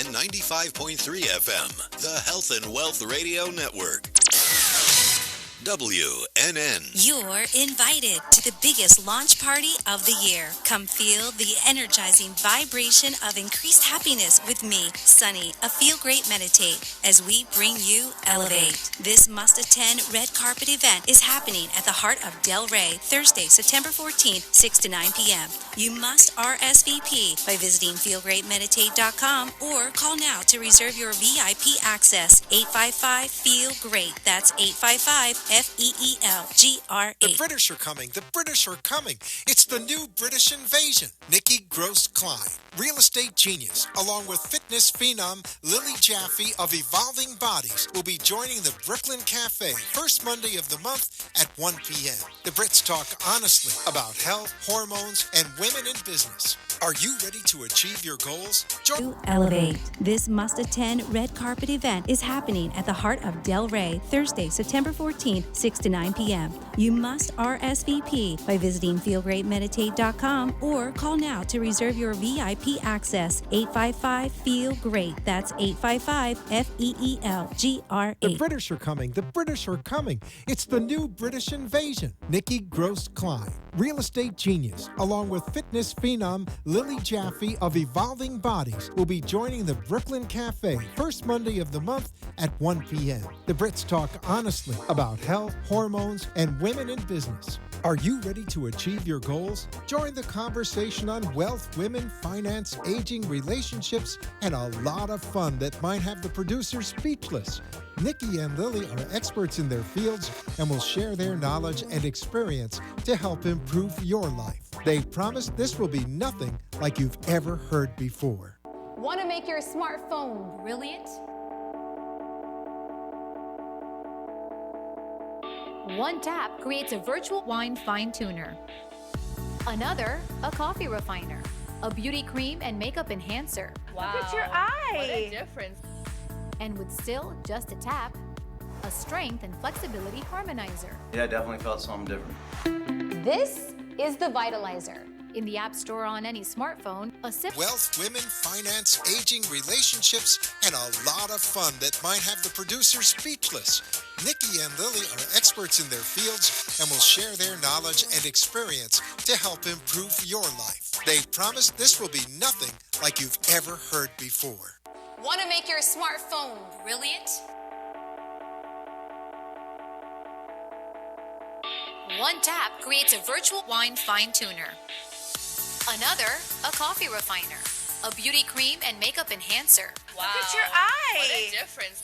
and 95.3 FM, the Health and Wealth Radio Network. WNN. You're invited to the biggest launch party of the year. Come feel the energizing vibration of increased happiness with me, Sunny, a Feel Great Meditate, as we bring you Elevate. This must-attend red carpet event is happening at the heart of Del Rey, Thursday, September 14th, 6 to 9 p.m. You must RSVP by visiting feelgreatmeditate.com or call now to reserve your VIP access. 855-FEEL-GREAT. That's 855-FEELGREAT. The British are coming. The British are coming. It's the new British invasion. Nikki Gross-Klein, real estate genius, along with fitness phenom Lily Jaffe of Evolving Bodies, will be joining the Brooklyn Cafe first Monday of the month at 1 p.m. The Brits talk honestly about health, hormones, and women in business. Are you ready to achieve your goals? Elevate. This must-attend red carpet event is happening at the heart of Del Rey, Thursday, September 14th, 6 to 9 p.m. You must RSVP by visiting feelgreatmeditate.com or call now to reserve your VIP access. 855-FEEL-GREAT. That's 855-FEELGRAT. The British are coming. The British are coming. It's the new British invasion. Nikki Gross-Klein, real estate genius, along with fitness phenom Lily Jaffe of Evolving Bodies, will be joining the Brooklyn Cafe first Monday of the month at 1 p.m. The Brits talk honestly about health, hormones, and women in business. Are you ready to achieve your goals? Join the conversation on wealth, women, finance, aging, relationships, and a lot of fun that might have the producers speechless. Nikki and Lily are experts in their fields and will share their knowledge and experience to help improve your life. They've promised this will be nothing like you've ever heard before. Want to make your smartphone brilliant? One tap creates a virtual wine fine tuner. Another, a coffee refiner. A beauty cream and makeup enhancer. Wow. Look at your eye. What a difference. And with still just a tap, a strength and flexibility harmonizer. Yeah, I definitely felt something different. This is the Vitalizer. In the App Store on any smartphone, a simple wealth, women, finance, aging, relationships, and a lot of fun that might have the producers speechless. Nikki and Lily are experts in their fields and will share their knowledge and experience to help improve your life. They've promised this will be nothing like you've ever heard before. Want to make your smartphone brilliant? One tap creates a virtual wine fine tuner. Another, a coffee refiner. A beauty cream and makeup enhancer. Wow. Look at your eye. What a difference.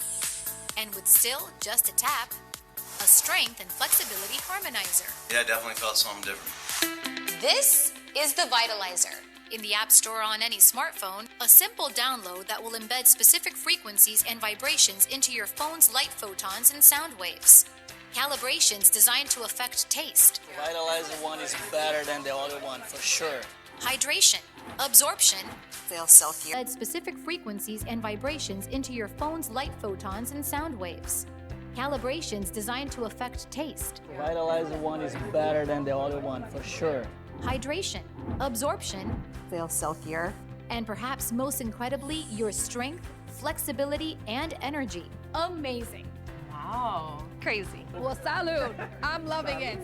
And with still just a tap, a strength and flexibility harmonizer. Yeah, I definitely felt something different. This is the Vitalizer. In the App Store on any smartphone, a simple download that will embed specific frequencies and vibrations into your phone's light photons and sound waves. Calibrations designed to affect taste. The Vitalizer one is better than the other one, for sure. Hydration, absorption, feel silkier. Embed specific frequencies and vibrations into your phone's light photons and sound waves. Calibrations designed to affect taste. The Vitalizer one is better than the other one, for sure. Hydration, absorption, feel silkier. And perhaps most incredibly, your strength, flexibility, and energy. Amazing. Wow. Crazy. Well, salud. I'm loving it.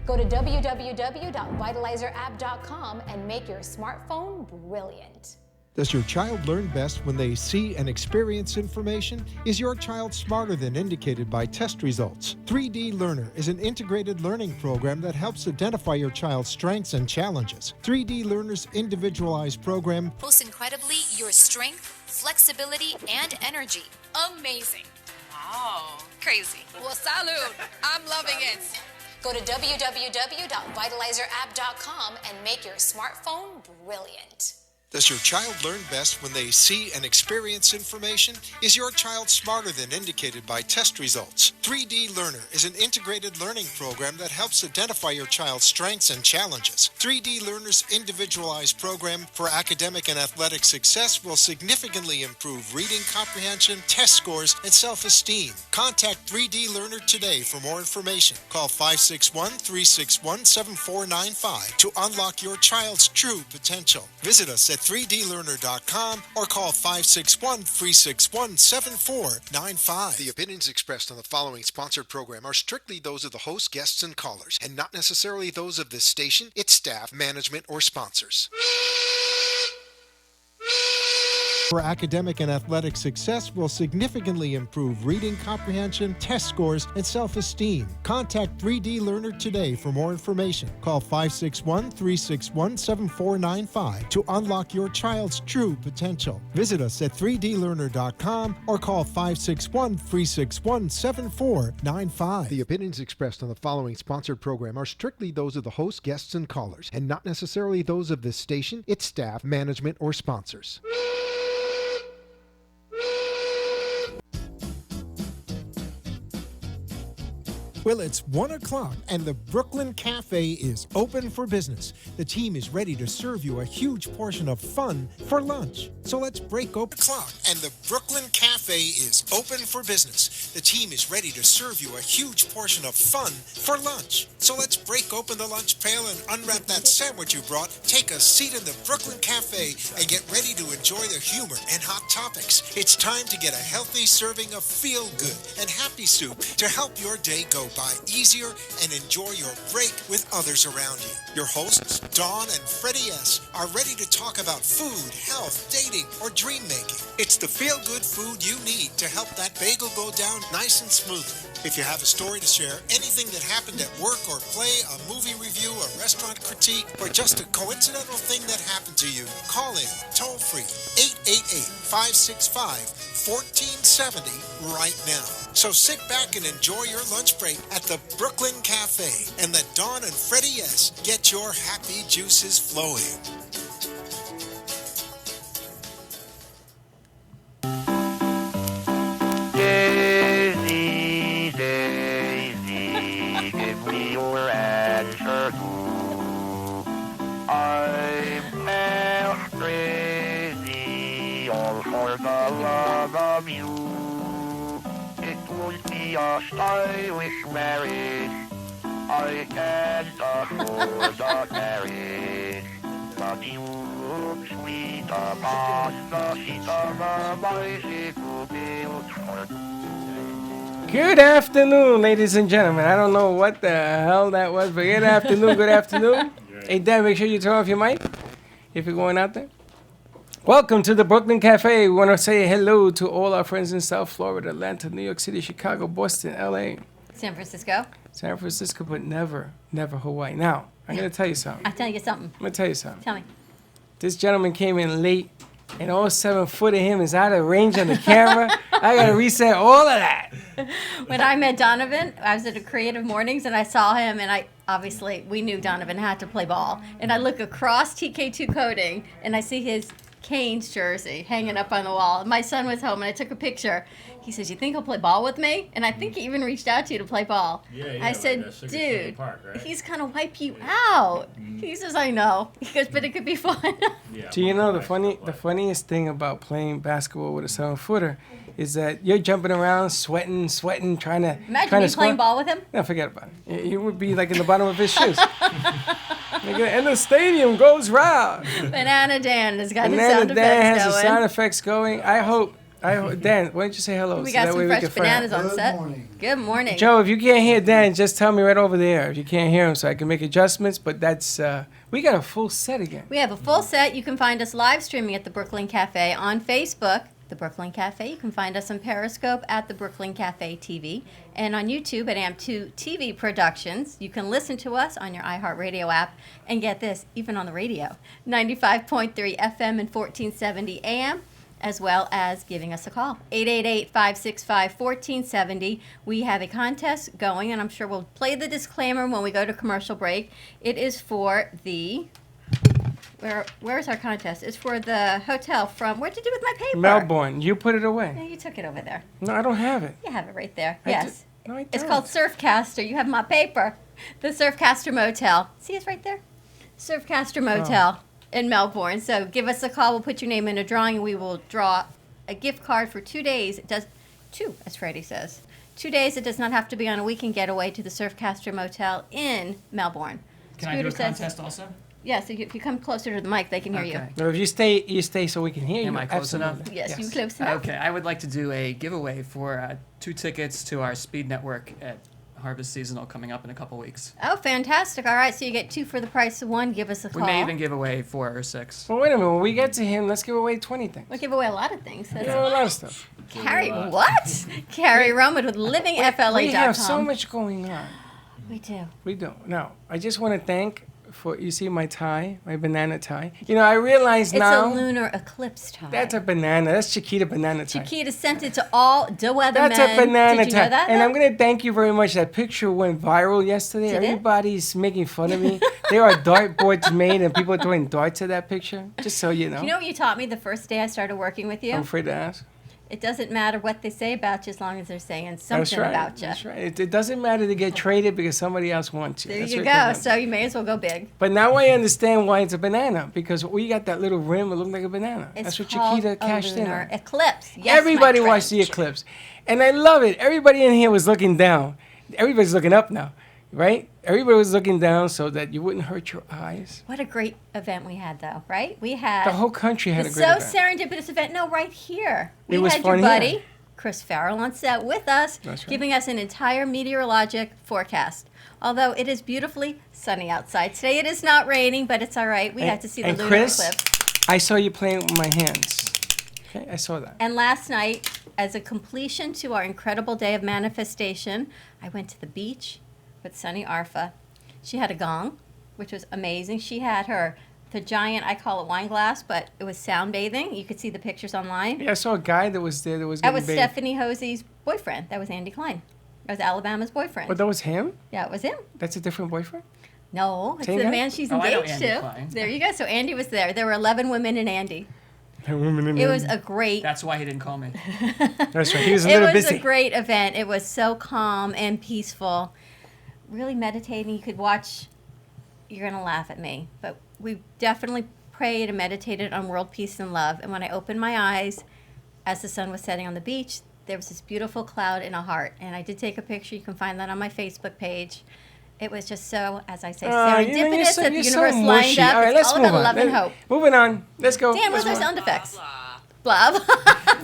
Go to www.vitalizerapp.com and make your smartphone brilliant. Does your child learn best when they see and experience information? Is your child smarter than indicated by test results? 3D Learner is an integrated learning program that helps identify your child's strengths and challenges. 3D Learner's individualized program. Most incredibly, your strength, flexibility, and energy. Amazing. Wow. Crazy. Well, salud. I'm loving it. Go to www.vitalizerapp.com and make your smartphone brilliant. Does your child learn best when they see and experience information? Is your child smarter than indicated by test results? 3D Learner is an integrated learning program that helps identify your child's strengths and challenges. 3D Learner's individualized program for academic and athletic success will significantly improve reading comprehension, test scores, and self-esteem. Contact 3D Learner today for more information. Call 561-361-7495 to unlock your child's true potential. Visit us at 3dlearner.com or call 561-361-7495. The opinions expressed on the following sponsored program are strictly those of the host, guests, and callers, and not necessarily those of this station, its staff, management, or sponsors. For academic and athletic success will significantly improve reading comprehension, test scores, and self-esteem. Contact 3D Learner today for more information. Call 561-361-7495 to unlock your child's true potential. Visit us at 3dlearner.com or call 561-361-7495. The opinions expressed on the following sponsored program are strictly those of the host, guests, and callers, and not necessarily those of this station, its staff, management, or sponsors. Well, it's 1 o'clock and the Brooklyn Cafe is open for business. The team is ready to serve you a huge portion of fun for lunch. So let's break open the clock and the Brooklyn Cafe is open for business. The team is ready to serve you a huge portion of fun for lunch. So let's break open the lunch pail and unwrap that sandwich you brought. Take a seat in the Brooklyn Cafe and get ready to enjoy the humor and hot topics. It's time to get a healthy serving of feel-good and happy soup to help your day go by easier and enjoy your break with others around you. Your hosts, Dawn and Freddy S., are ready to talk about food, health, dating, or dream making. It's the feel-good food you need to help that bagel go down nice and smoothly. If you have a story to share, anything that happened at work or play, a movie review, a restaurant critique, or just a coincidental thing that happened to you, call in toll-free 888-565-1470 right now. So sit back and enjoy your lunch break at the Brooklyn Cafe and let Dawn and Freddy S. get your happy juices flowing. Daisy, Daisy, give me your answer too. I'm half crazy, all for the love of you. It would be a stylish marriage. I can't afford a marriage. But you look sweet upon the seat of a bicycle built for two. Good afternoon, ladies and gentlemen. I don't know what the hell that was, but good afternoon, good afternoon. Hey, Dan, make sure you turn off your mic if you're going out there. Welcome to the Brooklyn Cafe. We want to say hello to all our friends in South Florida, Atlanta, New York City, Chicago, Boston, L.A. San Francisco, but never Hawaii. Now, I'm going to tell you something. I'll tell you something. I'm going to tell you something. Tell me. This gentleman came in late, and all 7 foot of him is out of range on the camera. I got to reset all of that. When I met Donovan, I was at a Creative Mornings, and I saw him, and we knew Donovan had to play ball. And I look across TK2 Coding, and I see his Canes jersey hanging up on the wall. My son was home, and I took a picture. He says, "You think he'll play ball with me?" And I think he even reached out to you to play ball. Yeah, I said, like "Dude, Park, right? he's going to wipe you out." He says, "I know." He goes, "But it could be fun." Yeah, do you know the funniest thing about playing basketball with a 7 footer is that you're jumping around, sweating, trying to Imagine you playing ball with him. No, forget about it. You would be like in the bottom of his shoes. And the stadium goes round. Banana Dan has got Banana the sound Dan effects has going. the sound effects going. I hope, Dan, why don't you say hello? We so got that some way fresh we can bananas on set. Good morning. Joe, if you can't hear Dan, just tell me right over there if you can't hear him so I can make adjustments. But that's, we got a full set again. We have a full set. You can find us live streaming at the Brooklyn Cafe on Facebook, the Brooklyn Cafe. You can find us on Periscope at the Brooklyn Cafe TV and on YouTube at AMP2 TV Productions. You can listen to us on your iHeartRadio app and get this, even on the radio, 95.3 FM and 1470 AM, as well as giving us a call, 888-565-1470. We have a contest going, and I'm sure we'll play the disclaimer when we go to commercial break. It is for the... Where's our contest? It's for the hotel from... What'd you do with my paper? Melbourne. You put it away. No, you took it over there. No, I don't have it. You have it right there. No, I don't. It's called Surfcaster. You have my paper. The Surfcaster Motel. See, it's right there. Surfcaster Motel in Melbourne. So give us a call. We'll put your name in a drawing, and we will draw a gift card for 2 days. It does... 2, as Freddy says. 2 days. It does not have to be on a weekend getaway to the Surfcaster Motel in Melbourne. Can I do a contest also? Yeah, so if you come closer to the mic, they can hear you. No, if you stay so we can hear you. Am I close enough? Absolutely. Yes, you close enough. Okay, I would like to do a giveaway for 2 tickets to our Speed Network at Harvest Seasonal coming up in a couple weeks. Oh, fantastic. All right, so you get 2 for the price of 1. Give us a call. We may even give away 4 or 6. Well, wait a minute. When we get to him, let's give away 20 things. We'll give away a lot of things. That's a lot of stuff. Carrie, what? Carrie Roman with livingfla.com. We have so much going on. We do. We do. Now, I just want to thank for, you see my tie, my banana tie. You know, I realize now. It's a lunar eclipse tie. That's a banana. That's Chiquita banana tie. Chiquita sent it to all the weathermen. That's a banana Did you tie. know that? And I'm going to thank you very much. That picture went viral yesterday. Did it? Everybody's making fun of me. There are dartboards made and people are throwing darts at that picture. Just so you know. You know what you taught me the first day I started working with you? I'm afraid to ask. It doesn't matter what they say about you as long as they're saying something That's right. about you. That's right. It doesn't matter to get traded because somebody else wants you. There That's you what go. it comes down So you may as well go big. to. But now I understand why it's a banana because we got that little rim. It looked like a banana. It's That's what called Chiquita a cashed in lunar on. eclipse. Yes, Everybody my watched friend. the eclipse. And I love it. Everybody in here was looking down. Everybody's looking up now, right? Everybody was looking down so that you wouldn't hurt your eyes. What a great event we had, though, right? We had The whole country had a the great event. serendipitous event. No, right here. We It was had fun your buddy, here. Chris Farrell, on set with us, That's right. giving us an entire meteorologic forecast. Although it is beautifully sunny outside. Today it is not raining, but it's all right. We had to see the and lunar Chris, eclipse. I saw you playing with my hands. Okay, I saw that. And last night, as a completion to our incredible day of manifestation, I went to the beach with Sunny Arfa. She had a gong, which was amazing. She had the giant, I call it wine glass, but it was sound bathing. You could see the pictures online. Yeah, I saw a guy that was there that was That getting was bathed. Stephanie Hosey's boyfriend. That was Andy Klein. That was Alabama's boyfriend. But that was him? Yeah, it was him. That's a different boyfriend? No, it's Same the guy? man she's Oh, I know engaged Andy to. Klein. There you go. So Andy was there. There were 11 women and Andy. It It was a great. That's why he didn't call me. That's right. He was a It little was busy. a great event. It was so calm and peaceful. Really meditating. You could watch. You're gonna laugh at me, but we definitely prayed and meditated on world peace and love. And when I opened my eyes, as the sun was setting on the beach, there was this beautiful cloud in a heart. And I did take a picture. You can find that on my Facebook page. It was just so, as I say, serendipitous that the universe lined mushy. up. All right, It's let's all move about on. love and hope. Moving on. Let's go. Dan, Let's where's our move on. sound effects? Blah.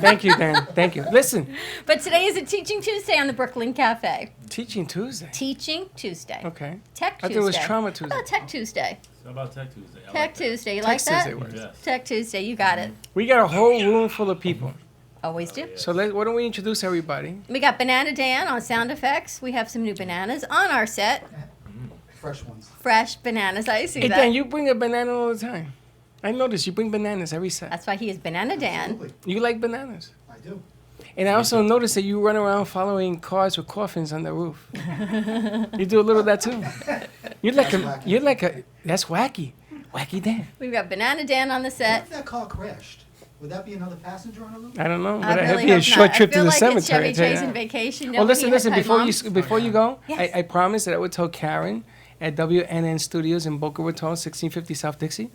Thank you, Dan. Thank you. Listen, But today is a Teaching Tuesday on the Brooklyn Cafe. Teaching Tuesday. Teaching Tuesday. Okay. Tech I thought Tuesday. it was Trauma How Tuesday. about Tech Tuesday? How about Tech Tuesday? I Tech like that. Tuesday. You Tech like that? Tuesday works. Yes. Tech Tuesday. You got it. We got a whole room full of people. Always do. So why don't we introduce everybody? We got Banana Dan on sound effects. We have some new bananas on our set. Fresh ones. Fresh bananas. I see Hey, that. Dan, you bring a banana all the time. I noticed you bring bananas every set. That's why he is Banana Dan. Absolutely. You like bananas. I do. And I also noticed that you run around following cars with coffins on the roof. You do a little of that too. You're like a, that's wacky. Wacky Dan. We've got Banana Dan on the What set. if that car crashed? Would that be another passenger on the loop? I don't know, but I it'd really be a hope short not. trip I to feel the like cemetery. it's Chevy I tell you Chase that. on vacation. Well, listen, Nobody had time, before you go, Yes. I promised that I would tell Karen at WNN Studios in Boca Raton, 1650 South Dixie,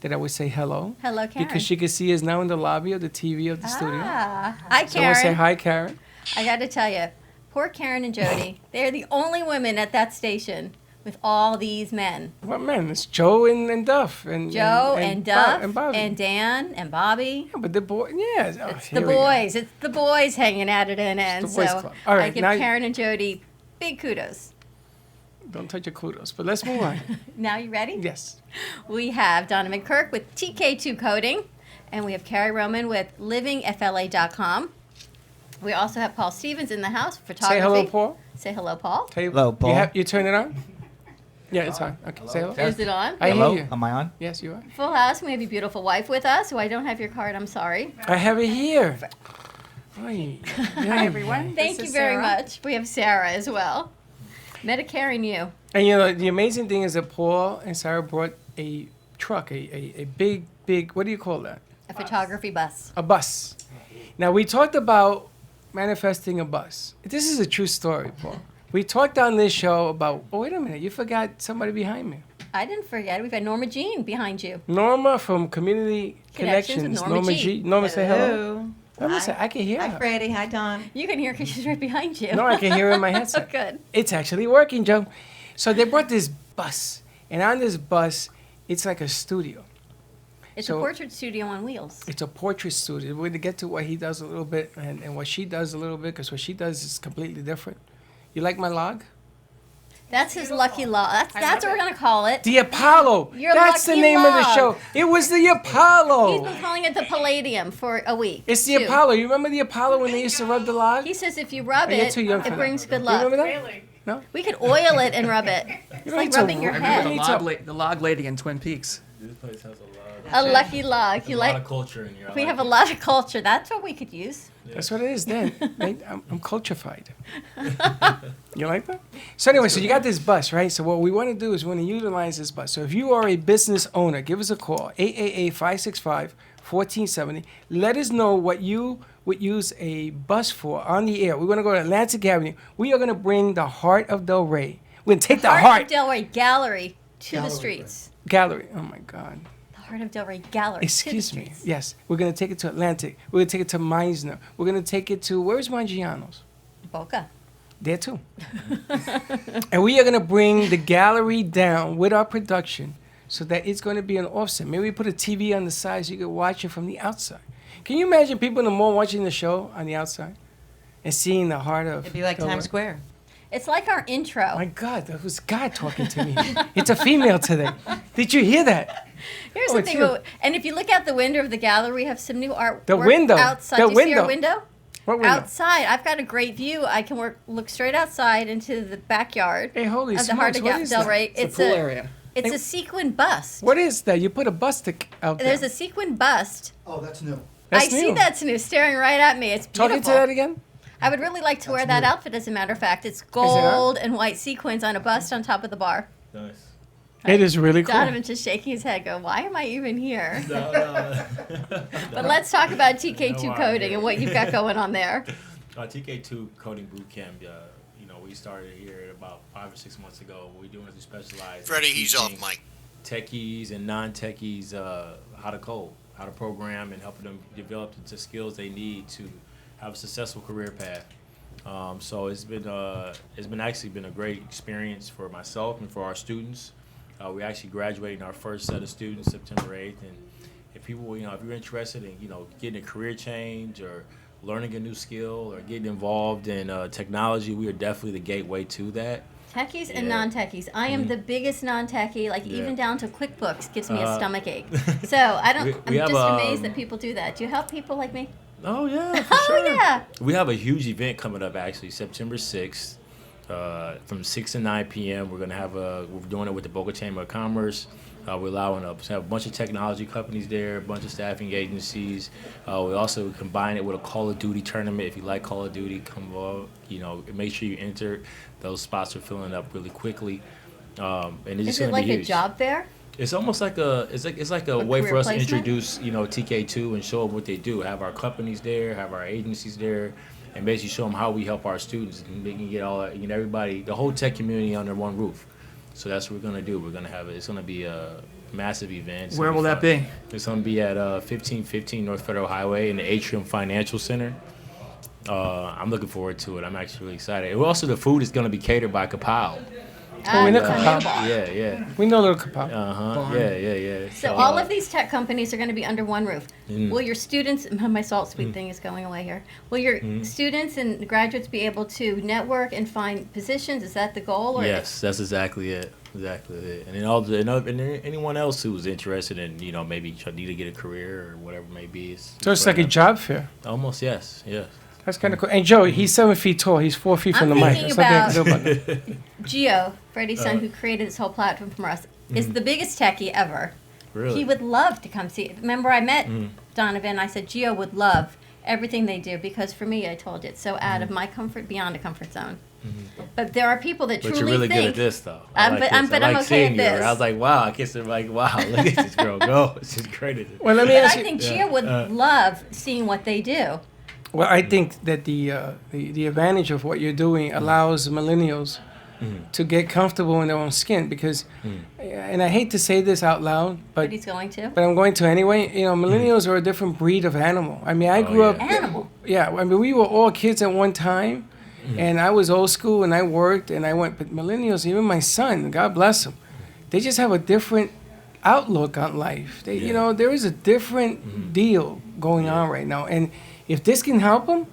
that I would say hello. Hello, Karen. Because she could see us now in the lobby of the TV of the studio. Ah, hi, So I want to say Karen. hi, Karen. I got to tell you, poor Karen and Jody. They're the only women at that station with all these men. What man? It's Joe and Duff and Joe and Duff and Bobby. and Dan and Bobby. Yeah, but the boy, yeah, oh, It's the here we go. boys. It's the boys hanging out at NN. It's the boys So club. All right, I give now Karen and Jody big kudos. Don't touch your kudos, but let's move on. Now you ready? Yes. We have Donovan Kirk with TK2 Coding, and we have Carrie Roman with livingfla.com. We also have Paul Stevens in the house, photography. Say hello, Paul. Say hello, Paul. Hello, Paul. You turn it on? Yeah, it's on. Okay, say hello. Is it on? I Hello? hear you. Am I on? Yes, you are. Full house. We have your beautiful wife with us, who I don't have your card. I'm sorry. I have it here. Hi, everyone. Thank This you is very Sarah. much. We have Sarah as well. Medicare and you. And you know, the amazing thing is that Paul and Sarah brought a truck, a big, what do you call that? A photography bus. A bus. Now, we talked about manifesting a bus. This is a true story, Paul. We talked on this show about, oh, wait a minute, you forgot somebody behind me. I didn't forget. We've got Norma Jean behind you. Norma from Community Connections with Connections. Norma G. Norma, say hello. Hello. Norma, say, I can hear Hi, her. Freddy. Hi, Don. You can hear because she's right behind you. No, I can hear her in my Oh, headset. good. It's actually working, Joe. So they brought this bus, and on this bus It's like a studio. It's a portrait studio on wheels. It's a portrait studio. We're going to get to what he does a little bit and what she does a little bit, because what she does is completely different. You like my log? That's his lucky log. That's what we're going to call it. The Apollo. Your That's the lucky name of the log. show. It was the Apollo. He's been calling it the Palladium for a week. It's the Apollo. You remember the Apollo when they used to rub the log? He says if you rub You're it, too young for it that. brings good You luck. remember that? Really? No? We could oil it and rub it. It's like rubbing your I head. remember the log lady in Twin Peaks. This place has a lot. A lucky log. A lot of culture in here. We have a lot of culture. That's what we could use. That's what it is then. I'm cultured. You like that? So anyway, so you got this bus, right? So what we want to do is we want to utilize this bus. So if you are a business owner, give us a call, 888-565-1470. Let us know what you would use a bus for on the air. We're going to go to Atlantic Avenue. We are going to bring the heart of Del Rey. We're going to take the heart of Del Rey Gallery to the streets. Gallery. Oh my God. Heart of Del Rey Gallery. Excuse me. Yes. We're going to take it to Atlantic. We're going to take it to Meisner. We're going to take it to, where's Mangiano's? Boca. There too. And we are going to bring the gallery down with our production so that it's going to be an offset. Maybe we put a TV on the side so you can watch it from the outside. Can you imagine people in the mall watching the show on the outside and seeing the heart of... It'd be like Del Rey? Times Square. It's like our intro. My God, that was God talking to me. It's a female today. Did you hear that? Here's Oh, the it's thing. you. And if you look out the window of the gallery, we have some new art. The window. Outside. The Do you see our window. window? What window? Outside. I've got a great view. I can look straight outside into the backyard. Hey, holy of the Heart smokes, of what is Del that? Rey. It's a pool area. It's a sequin bust. What is that? You put a bust out there. There's a sequin bust. Oh, that's new. That's see new. that's new, staring right at me. It's beautiful. Talking to that again? I would really like to wear that outfit, as a matter of fact. It's art? gold and white sequins on a bust on top of the bar. Nice. It is really cool. Donovan's just shaking his head, going, why am I even here? No. But let's talk about TK2 No, coding and what you've got going on there. TK2 Coding Boot Camp, we started here about 5 or 6 months ago. What we do is we specialize Freddie, in he's teaching off mic. Techies and non-techies how to code, how to program, and helping them develop the skills they need to have a successful career path. So it's been actually been a great experience for myself and for our students. We actually graduating our first set of students September 8th, and if people, if you're interested in, getting a career change or learning a new skill or getting involved in technology, we are definitely the gateway to that. Techies and non-techies. I am the biggest non-techie, even down to QuickBooks gives me a stomach ache. So I'm just amazed that people do that. Do you help people like me? Oh, yeah, for sure. Yeah. We have a huge event coming up, actually, September 6th. From 6 to 9 p.m. We're doing it with the Boca Chamber of Commerce. We're allowing to have a bunch of technology companies there, a bunch of staffing agencies. We also combine it with a Call of Duty tournament. If you like Call of Duty, come involved. Make sure you enter. Those spots are filling up really quickly. And it's Is just it going to be like huge. a job fair? It's almost like it's like a way career for us placement? to introduce, TK2 and show them what they do. Have our companies there, have our agencies there, and basically show them how we help our students and they can get everybody, the whole tech community under one roof. So that's what we're gonna do. We're gonna have it's gonna be a massive event. Where will that be? It's gonna be at 1515 North Federal Highway in the Atrium Financial Center. I'm looking forward to it. I'm actually really excited. And also, the food is gonna be catered by Kapow. Oh, we know Kapow. Yeah. We know little Kapow. Yeah. So all of these tech companies are going to be under one roof. Will your students, my salt sweet thing is going away here. Will your students and graduates be able to network and find positions? Is that the goal? Or Yes, that's exactly it. And then anyone else who's interested in, maybe need to get a career or whatever it may be. So it's like a job fair. Almost, yes. That's kind of cool. And Joe, he's 7 feet tall. He's 4 feet from the mic. thinking That's not big deal about that. Gio, Freddy's son, who created this whole platform for us, is the biggest techie ever. Really? He would love to come see it. Remember, I met Donovan. I said Gio would love everything they do because for me, I told you, it's so out of my comfort, beyond a comfort zone. But there are people that But truly you're really think. good at this, though. I'm okay at this. I was like, wow. I kissed her like, wow, look at this girl go. She's great at this. Well, let me But ask I you. think Gio would love seeing what they do. Well, I think that the advantage of what you're doing allows millennials to get comfortable in their own skin because, and I hate to say this out loud, But he's going to. but I'm going to anyway. Millennials are a different breed of animal. I mean, I grew up. Animal. Yeah, I mean, we were all kids at one time, and I was old school, and I worked, and I went. But millennials, even my son, God bless him, they just have a different outlook on life. You know, there is a different deal going on right now, and if this can help them,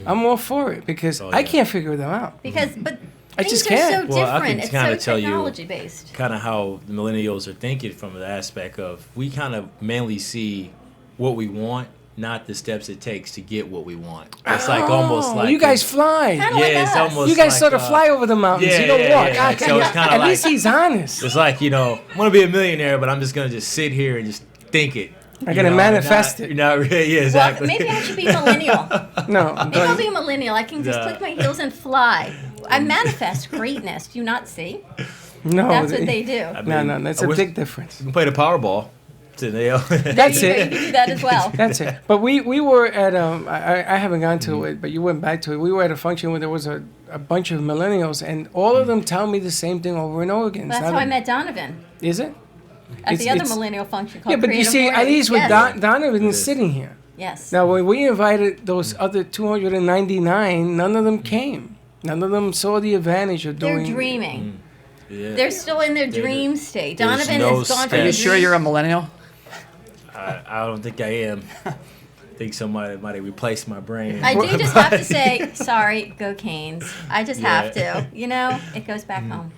I'm all for it because I can't figure them out. But I things just are can't. so Well, I different. can It's kinda so tell you technology based. kind of how the millennials are thinking from the aspect of we kind of mainly see what we want, not the steps it takes to get what we want. It's like almost like you guys fly. Kinda like it's us. almost You guys like, sort of fly over the mountains. Yeah, You don't walk. yeah. So it's kind At of like least he's honest. it's like I want to be a millionaire, but I'm just gonna just sit here and just think it. I gotta manifest it. You're not really, yeah, exactly. Well, maybe I should be a millennial. No, Maybe I'll be a millennial. I can just click my heels and fly. I manifest greatness. Do you not see? No, That's what they do. No, that's a big difference. You can play the Powerball. That's You it. can do that as well. That's it. But we were at I haven't gone to it, but you went back to it. We were at a function where there was a bunch of millennials, and all of them tell me the same thing over and over again. That's how I met Donovan. Is it? At the other millennial function called Yeah, but you Creative see, at Morning. least with Yes. Donovan is sitting here. Yes. Now, when we invited those other 299, none of them came. None of them saw the advantage of They're doing. dreaming. Yeah. They're still in their dream state. there's Donovan no has gone step. to Are you sure you're a millennial? I don't think I am. I think somebody might have replaced my brain. I do just have to say, sorry, go Canes. I just have to. You know, it goes back home.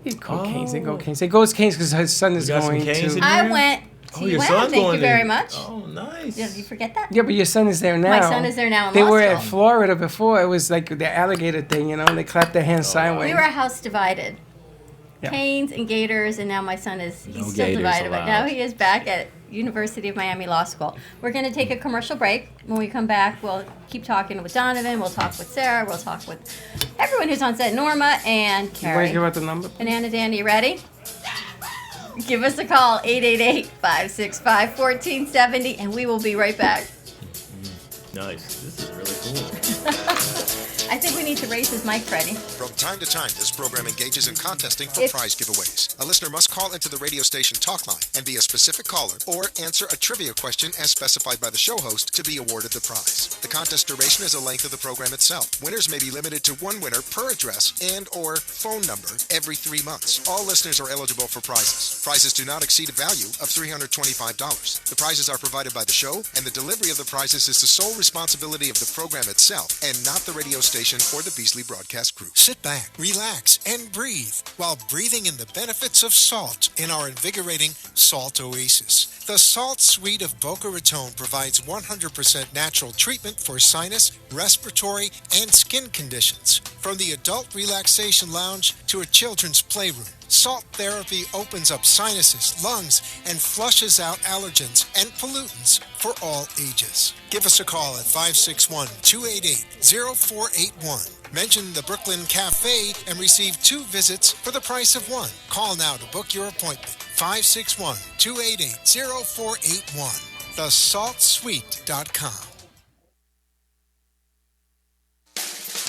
It goes Canes. It goes Canes. It goes Canes because his son is You got some going Canes to. in I there? went. Oh, you your went. son's Thank going you very there. much. Oh, nice. Did you forget that? Yeah, but your son is there now. My son is there now in They law were at school. Florida before. It was like the alligator thing, you know. They clapped their hands sideways. We were a house divided. Yeah. Canes and Gators, and now my son he's No still Gators divided, but allowed. now he is back at University of Miami Law School. We're going to take a commercial break. When we come back, we'll keep talking with Donovan. We'll talk with Sarah. We'll talk with everyone who's on set, Norma and You Carrie. want to give out the number? Banana Dan, you ready? Give us a call, 888-565-1470, and we will be right back. Nice. This is really cool. I think we need to raise his mic, Freddy. From time to time, this program engages in contesting for If- prize giveaways. A listener must call into the radio station talk line and be a specific caller or answer a trivia question as specified by the show host to be awarded the prize. The contest duration is the length of the program itself. Winners may be limited to one winner per address and or phone number every 3 months. All listeners are eligible for prizes. Prizes do not exceed a value of $325. The prizes are provided by the show, and the delivery of the prizes is the sole responsibility of the program itself and not the radio station or the Beasley Broadcast Group. Sit back, relax, and breathe while breathing in the benefits of salt in our invigorating Salt Oasis. The Salt Suite of Boca Raton provides 100% natural treatment for sinus, respiratory, and skin conditions. From the adult relaxation lounge to a children's playroom, salt therapy opens up sinuses, lungs, and flushes out allergens and pollutants for all ages. Give us a call at 561-288-0481. Mention the Brooklyn Cafe and receive 2 visits for the price of 1. Call now to book your appointment. 561-288-0481. TheSaltSuite.com.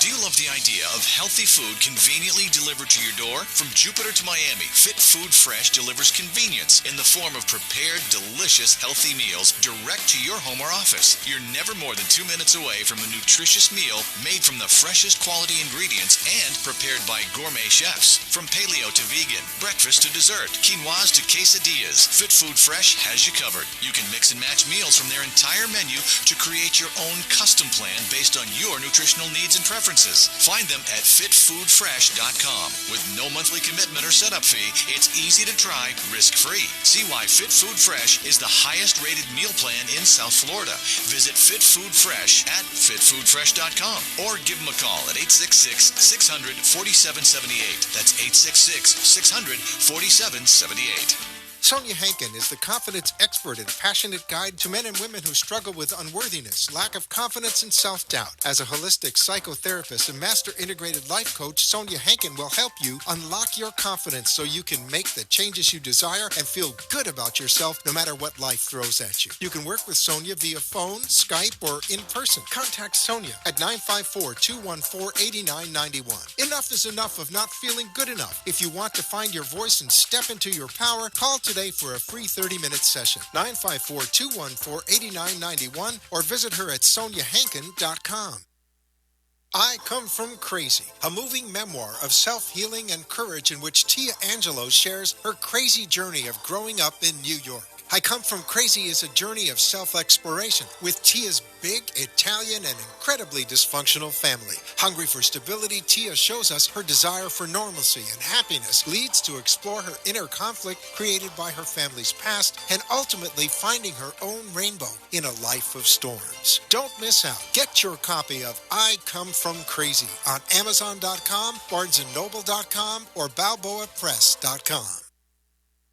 Do you love the idea of healthy food conveniently delivered to your door? From Jupiter to Miami, Fit Food Fresh delivers convenience in the form of prepared, delicious, healthy meals direct to your home or office. You're never more than 2 minutes away from a nutritious meal made from the freshest quality ingredients and prepared by gourmet chefs. From paleo to vegan, breakfast to dessert, quinoas to quesadillas, Fit Food Fresh has you covered. You can mix and match meals from their entire menu to create your own custom plan based on your nutritional needs and preferences. Find them at fitfoodfresh.com. With no monthly commitment or setup fee, it's easy to try, risk-free. See why Fit Food Fresh is the highest-rated meal plan in South Florida. Visit Fit Food Fresh at fitfoodfresh.com or give them a call at 866-600-4778. That's 866-600-4778. Sonia Hankin is the confidence expert and passionate guide to men and women who struggle with unworthiness, lack of confidence, and self-doubt. As a holistic psychotherapist and master integrated life coach, Sonia Hankin will help you unlock your confidence so you can make the changes you desire and feel good about yourself no matter what life throws at you. You can work with Sonia via phone, Skype, or in person. Contact Sonia at 954-214-8991. Enough is enough of not feeling good enough. If you want to find your voice and step into your power, call today for a free 30-minute session. 954-214-8991 or visit her at soniahankin.com. I Come From Crazy, a moving memoir of self-healing and courage in which Tia Angelo shares her crazy journey of growing up in New York. I Come From Crazy is a journey of self-exploration with Tia's big, Italian, and incredibly dysfunctional family. Hungry for stability, Tia shows us her desire for normalcy and happiness leads to explore her inner conflict created by her family's past and ultimately finding her own rainbow in a life of storms. Don't miss out. Get your copy of I Come From Crazy on Amazon.com, BarnesandNoble.com, or BalboaPress.com.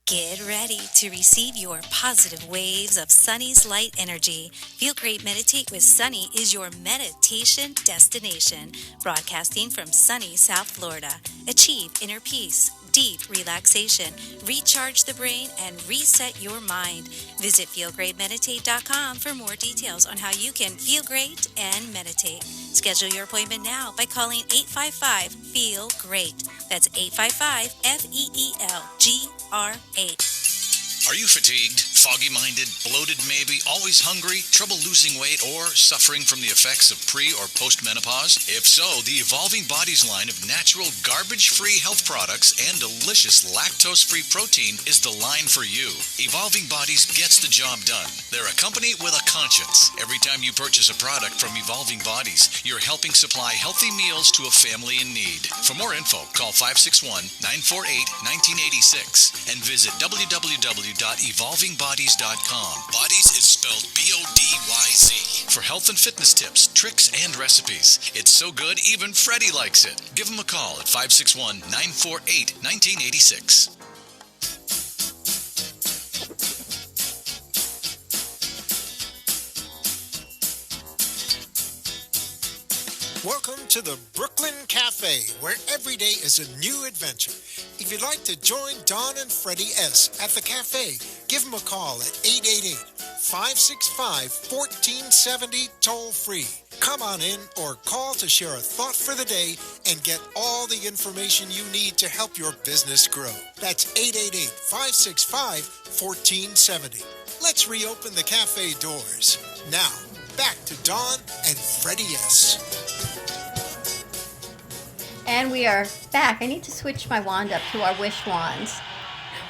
Get ready to receive your positive waves of Sunny's light energy. Feel Great Meditate with Sunny is your meditation destination. Broadcasting from sunny South Florida. Achieve inner peace, deep relaxation, recharge the brain, and reset your mind. Visit feelgreatmeditate.com for more details on how you can feel great and meditate. Schedule your appointment now by calling 855-FEEL-GREAT. That's 855-FEELGRATE. Are you fatigued, foggy-minded, bloated maybe, always hungry, trouble losing weight, or suffering from the effects of pre- or post-menopause? If so, the Evolving Bodies line of natural, garbage-free health products and delicious lactose-free protein is the line for you. Evolving Bodies gets the job done. They're a company with a conscience. Every time you purchase a product from Evolving Bodies, you're helping supply healthy meals to a family in need. For more info, call 561-948-1986 and visit www.evolvingbodies.com. Bodies is spelled B-O-D-Y-Z. For health and fitness tips, tricks, and recipes. It's so good, even Freddy likes it. Give him a call at 561-948-1986. Welcome to the Brooklyn Cafe, where every day is a new adventure. If you'd like to join Don and Freddy S. at the cafe, give them a call at 888-565-1470 toll-free. Come on in or call to share a thought for the day and get all the information you need to help your business grow. That's 888-565-1470. Let's reopen the cafe doors. Now, back to Don and Freddy S. And we are back. I need to switch my wand up to our wish wands.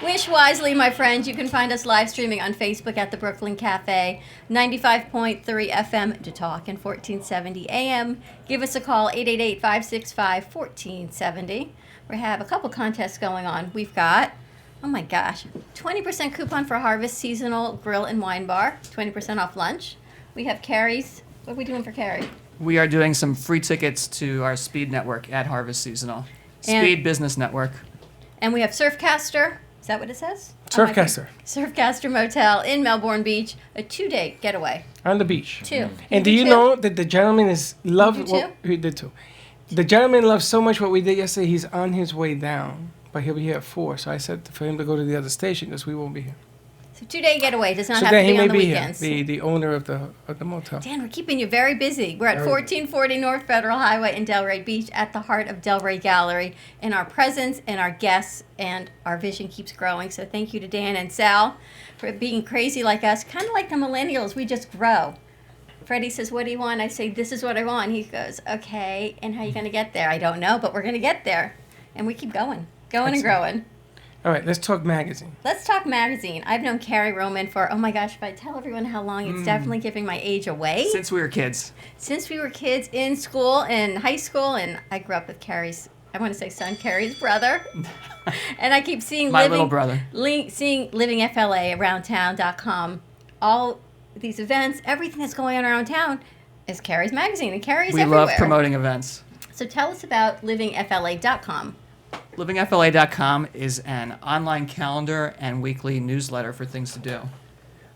Wish wisely, my friends. You can find us live streaming on Facebook at the Brooklyn Cafe, 95.3 FM to talk and 1470 AM. Give us a call, 888-565-1470. We have a couple contests going on. We've got, oh my gosh, 20% coupon for Harvest Seasonal Grill and Wine Bar, 20% off lunch. We have Carrie's. What are we doing for Carrie? We are doing some free tickets to our Speed Network at Harvest Seasonal. Speed Business Network. And we have Surfcaster. Is that what it says? Surfcaster. Surfcaster Motel in Melbourne Beach. A 2-day getaway. On the beach. 2. And do you know that the gentleman is loved You do what he did too. The gentleman loves so much what we did yesterday. He's on his way down, but he'll be here at 4. So I said for him to go to the other station because we won't be here. So 2-day getaway does not so have then to be he may on the be weekends. Here, the owner of the motel. Dan, we're keeping you very busy. We're at 1440 North Federal Highway in Delray Beach at the heart of Delray Gallery. And our presence and our guests and our vision keeps growing. So thank you to Dan and Sal for being crazy like us. Kind of like the millennials, we just grow. Freddie says, what do you want? I say, this is what I want. He goes, okay, and how are you going to get there? I don't know, but we're going to get there. And we keep going and growing. All right, let's talk magazine. Let's talk magazine. I've known Carrie Roman for, oh my gosh, if I tell everyone how long, it's definitely giving my age away. Since we were kids. Since we were kids in school, in high school, and I grew up with Carrie's, I want to say son, Carrie's brother. And I keep seeing little brother. Seeing livingfla.aroundtown.com. All these events, everything that's going on around town is Carrie's magazine, and Carrie's everywhere. We love promoting events. So tell us about livingfla.com. Livingfla.com is an online calendar and weekly newsletter for things to do.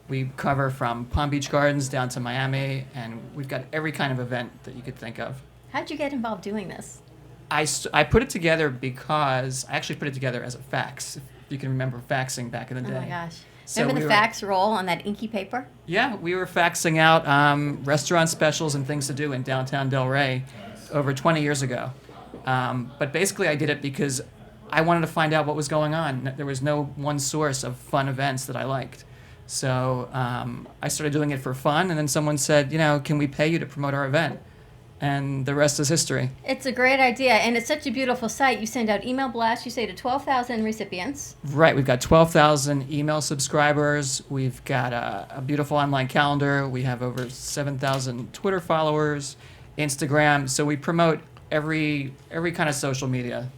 We cover from Palm Beach Gardens down to Miami, and we've got every kind of event that you could think of. How'd you get involved doing this? I put it together because I actually put it together as a fax. If you can remember faxing back in the day. Oh my gosh. So Remember the fax roll on that inky paper? Yeah, we were faxing out restaurant specials and things to do in downtown Delray over 20 years ago. But basically I did it because I wanted to find out what was going on. There was no one source of fun events that I liked. So I started doing it for fun, and then someone said, can we pay you to promote our event? and the rest is history. It's a great idea, and it's such a beautiful site. You send out email blasts, you say to 12,000 recipients. Right, we've got 12,000 email subscribers. We've got a beautiful online calendar. We have over 7,000 Twitter followers, Instagram. So we promote every kind of social media.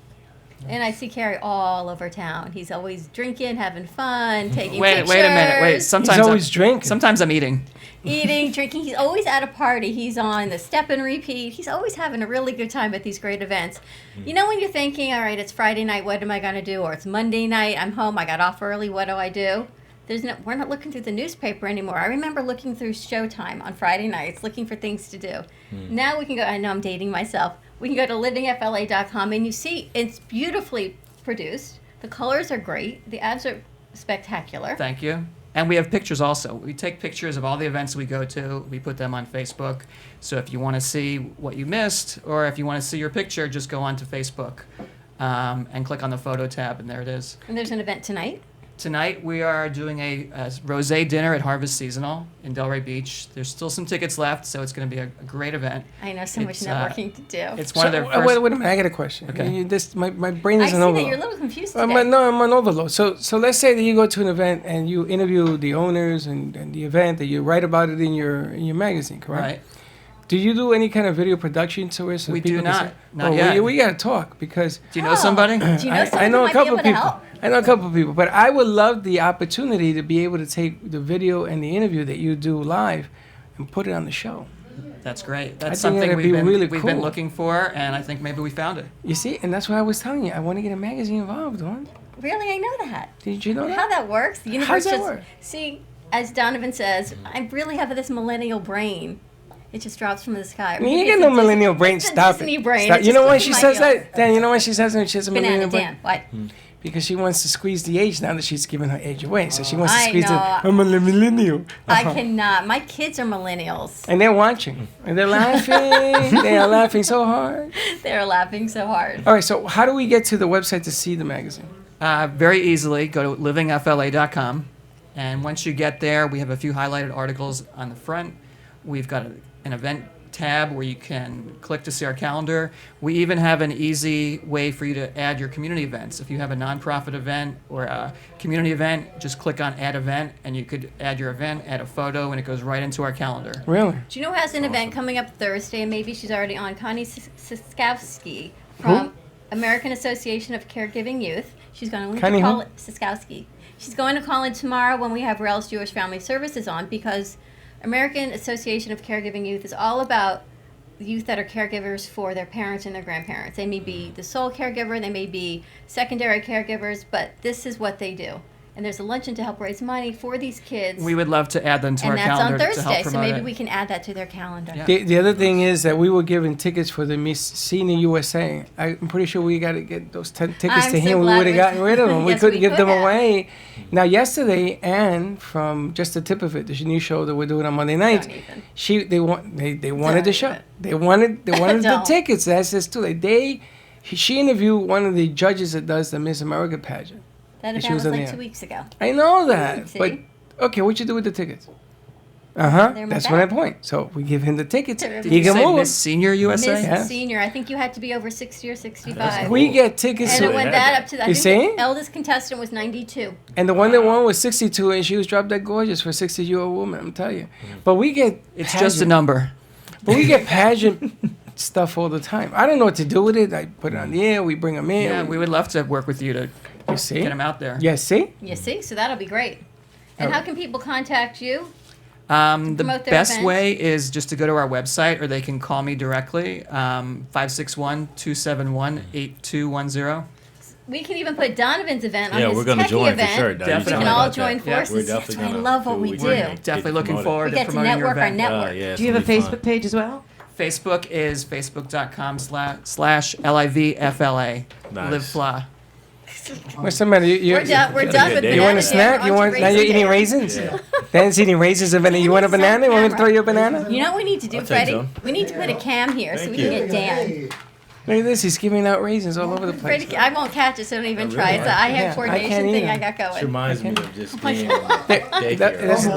And I see Carrie all over town. He's always drinking, having fun, taking pictures. Wait a minute. Wait, sometimes He's always drinking. Sometimes I'm eating. Eating, drinking. He's always at a party. He's on the step and repeat. He's always having a really good time at these great events. You know, when you're thinking, all right, it's Friday night, what am I going to do? Or it's Monday night, I'm home, I got off early, what do I do? We're not looking through the newspaper anymore. I remember looking through Showtime on Friday nights, looking for things to do. Now we can go, I know I'm dating myself. We can go to livingfla.com and you see it's beautifully produced. The colors are great. The ads are spectacular. Thank you. And we have pictures also. We take pictures of all the events we go to. We put them on Facebook. So if you want to see what you missed, or if you want to see your picture, just go onto Facebook and click on the photo tab, and there it is. And there's an event tonight. Tonight we are doing a rosé dinner at Harvest Seasonal in Delray Beach. There's still some tickets left, so it's going to be a great event. I know, so much networking to do. It's one of their first... Wait a minute, I got a question. Okay. My brain is I an see overload. that you're a little confused today. I'm on overload. So let's say that you go to an event and you interview the owners and the event, that you write about it in your magazine, correct? Right. Do you do any kind of video production to it? So We people do can not. say- Not Oh, yet. We got to talk because... Do you know somebody? Do you know someone I know who a might couple be able to people. help? I know a couple people, but I would love the opportunity to be able to take the video and the interview that you do live and put it on the show. That's great. I That's think something that'd be really we've been cool. looking for, and I think maybe we found it. You see, and that's why I was telling you, I want to get a magazine involved, Dawn. Really, I know that. Did you know that? How that works? The universe How does that just work? see, as Donovan says, I really have this millennial brain. It just drops from the sky. I mean, you get no millennial brain. It's a Stop Disney it. brain. Stop. It You know just why goes she in my says heels. that? Dan, you know why she says that she has a millennial Banana brain? Dan, what? Because she wants to squeeze the age now that she's giving her age away. So she wants to I squeeze know. it. I'm a millennial. I cannot. My kids are millennials. And they're watching. And they're laughing. They are laughing so hard. They're laughing so hard. All right, so how do we get to the website to see the magazine? Very easily, go to livingfla.com. And once you get there, we have a few highlighted articles on the front. We've got an event tab where you can click to see our calendar. We even have an easy way for you to add your community events. If you have a nonprofit event or a community event, just click on Add Event, and you could add your event, add a photo, and it goes right into our calendar. Really? Do you know who has an event coming up Thursday? And maybe she's already on. Connie Siskowski from American Association of Caregiving Youth. She's going to Connie call who? it Siskowski. She's going to call in tomorrow when we have Rails Jewish Family Services on, because American Association of Caregiving Youth is all about youth that are caregivers for their parents and their grandparents. They may be the sole caregiver, they may be secondary caregivers, but this is what they do. And there's a luncheon to help raise money for these kids. We would love to add them to our and that's calendar on to help Thursday, so promote maybe it. we can add that to their calendar. Yeah. The other thing is that we were given tickets for the Miss Senior USA. I'm pretty sure we got to get those tickets I'm to so him. We glad would have we- gotten rid of them. we Yes, couldn't we give could them have. away. Now, yesterday, Anne from Just the Tip of It, the new show that we're doing on Monday nights, they wanted the show. even. They wanted the Don't. tickets. That's just too late. She interviewed one of the judges that does the Miss America pageant. That And she event was on like the 2 air. weeks ago. I know that, See? but okay, what you do with the tickets? They're my That's bag. my point. So we give him the tickets. Did He you can say move. Miss Senior USA? Miss Yes. Senior, I think you had to be over 60 or 65. We get tickets. And to it went that up to, I You think see? the eldest contestant was 92. And the one that won was 62, and she was drop dead gorgeous for a 60-year-old woman. I'm telling you. But we get It's pageant- just a number. But we get pageant stuff all the time. I don't know what to do with it. I put it on the air. We bring them in. Yeah, we would love to work with you to You see? get them out there. Yeah, see? You see? So that'll be great. And how can people contact you? The promote their best events? way is just to go to our website, or they can call me directly, 561-271-8210. We can even put Donovan's event on Yeah, his we're gonna techie join for event. sure. We Definitely. can all join forces. We're That's definitely why I gonna love what do we what do. we We can. Definitely looking promote it. forward to get to promoting your network our event. network. Yeah, Do you have a it's gonna be fun. Facebook page as well? Facebook is facebook.com/LIVFLA. Nice. Live Fla. What's the matter? We're done with good banana You want Dan. a snack? On You to want? Now you're Raisin eating Dan. raisins? Yeah. Dan's eating raisins. You want a banana? You want me to throw you a banana? You know what we need to do, I'll take Freddie? some. We need to put a cam here so Thank we can you. get Dan. Look at this. He's giving out raisins all over the place. Freddie, I won't catch it, so don't even Oh, try. really? It's a I Yeah, I have coordination can't thing either. I got This going. reminds me of just being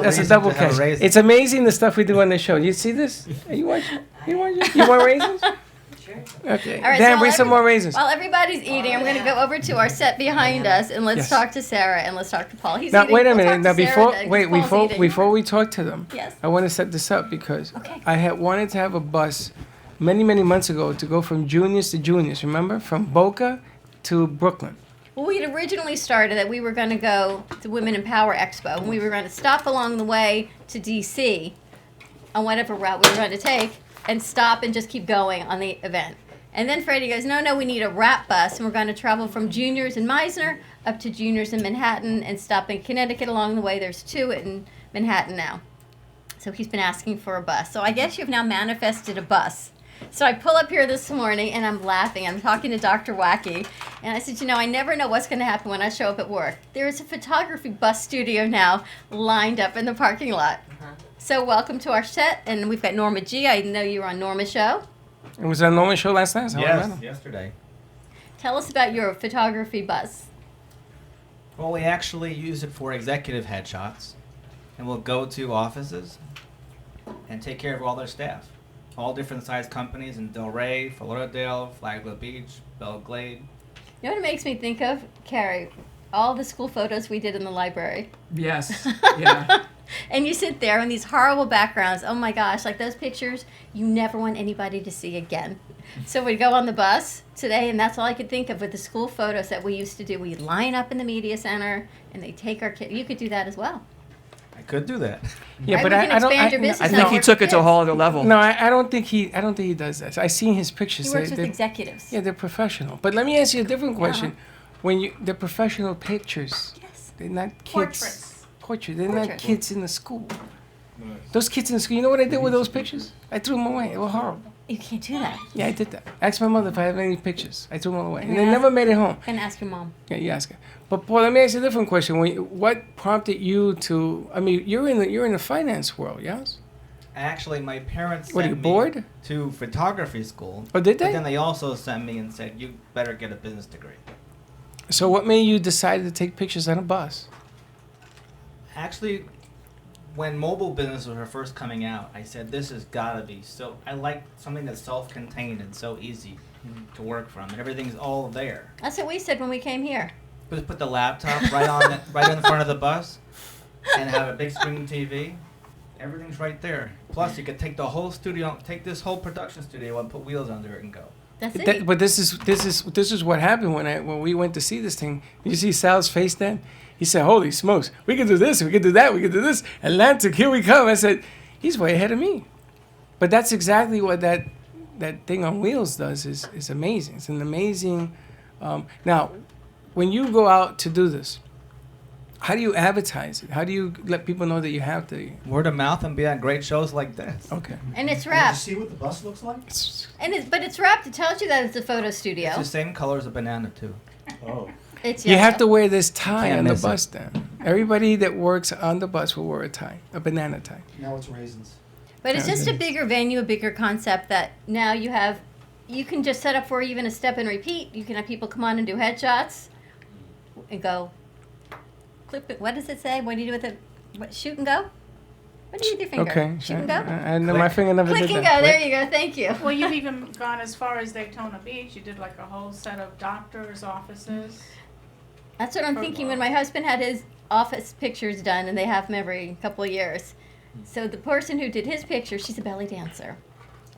That's a double catch. It's amazing the stuff we do on the show. You see this? Are you watching? You want raisins? Okay. All right, Dan, so bring some more raisins. While everybody's eating, I'm going to go over to our set behind us and let's Yes. talk to Sarah and let's talk to Paul. He's Now eating. wait a We'll minute. talk Now to Sarah then, 'cause Paul's eating. before we talk to them, Yes. I want to set this up because I had wanted to have a bus many months ago to go from juniors to juniors. Remember, from Boca to Brooklyn. Well, we'd originally started that we were going to go to Women in Power Expo and we were going to stop along the way to DC on whatever route we were going to take and stop and just keep going on the event. And then Freddy goes, no, we need a wrap bus, and we're going to travel from juniors in Meisner up to juniors in Manhattan and stop in Connecticut along the way. There's 2 in Manhattan now. So he's been asking for a bus. So I guess you've now manifested a bus. So I pull up here this morning, and I'm laughing. I'm talking to Dr. Wacky, and I said, I never know what's going to happen when I show up at work. There is a photography bus studio now lined up in the parking lot. So welcome to our set, and we've got Norma G. I know you were on Norma's show. It was a Norman show last night. So Yes, yesterday. Tell us about your photography bus. Well, we actually use it for executive headshots, and we'll go to offices and take care of all their staff. All different size companies in Delray, Fort Lauderdale, Flagler Beach, Belglade. You know what it makes me think of, Carrie? All the school photos we did in the library. Yes. Yeah. And you sit there in these horrible backgrounds. Oh my gosh, like those pictures you never want anybody to see again. So we'd go on the bus today, and that's all I could think of with the school photos that we used to do. We'd line up in the media center, and they take our kids. You could do that as well. I could do that. Yeah, Right, but we I can don't. expand your business I think he took it to a whole other level. No, I don't think he does that. I seen his pictures. He works with They're- executives. Yeah, they're professional. But let me ask you a different question. When they're professional pictures. Yes. They're not kids. Portraits. They're not Portraits. kids in the school. Those kids in the school. You know what I did with those pictures? I threw them away. They were horrible. You can't do that. Yeah, I did that. Ask my mother if I have any pictures. I threw them all away, and You're they gonna never ask- made it home. Can ask your mom. Yeah, you ask her. But Paul, let me ask you a different question. What prompted you to? I mean, you're in the finance world, yes? Actually, my parents What, are sent you me bored? to photography school. Oh, did they? But then they also sent me and said, you better get a business degree. So what made you decide to take pictures on a bus? Actually, when mobile businesses were first coming out, I said, this has got to be so... I like something that's self-contained and so easy to work from, and everything's all there. That's what we said when we came here. Just put the laptop right in the front of the bus and have a big screen TV. Everything's right there. Plus, you could take the whole studio, take this whole production studio and put wheels under it and go. That's it. But this is what happened when we went to see this thing. Did you see Sal's face then? He said, "Holy smokes, we can do this, we can do that, we can do this. Atlantic, here we come." I said, "He's way ahead of me." But that's exactly what that thing on wheels does. Is amazing. It's an amazing. Now, when you go out to do this, how do you advertise it? How do you let people know that you have to? Word of mouth and be on great shows like this. Okay. And it's Did you wrapped. see what the bus looks like? But it's wrapped. It tells you that it's a photo studio. It's the same color as a banana, too. Oh. It's You have yellow. to wear this tie Can't on the miss it. bus then. Everybody that works on the bus will wear a tie, a banana tie. Now it's raisins. But it's Yeah, just a okay. bigger venue, a bigger concept that now you can just set up for even a step and repeat. You can have people come on and do headshots and go, clip it. What does it say? What do you do with it? What, shoot and go? What do you do with your finger? Okay. Shoot and go? I know my finger never Click did and that. go. There you go. Thank you. Well, you've even gone as far as Daytona Beach. You did like a whole set of doctors' offices. That's what I'm thinking. When my husband had his office pictures done, and they have them every couple of years. So the person who did his picture, she's a belly dancer.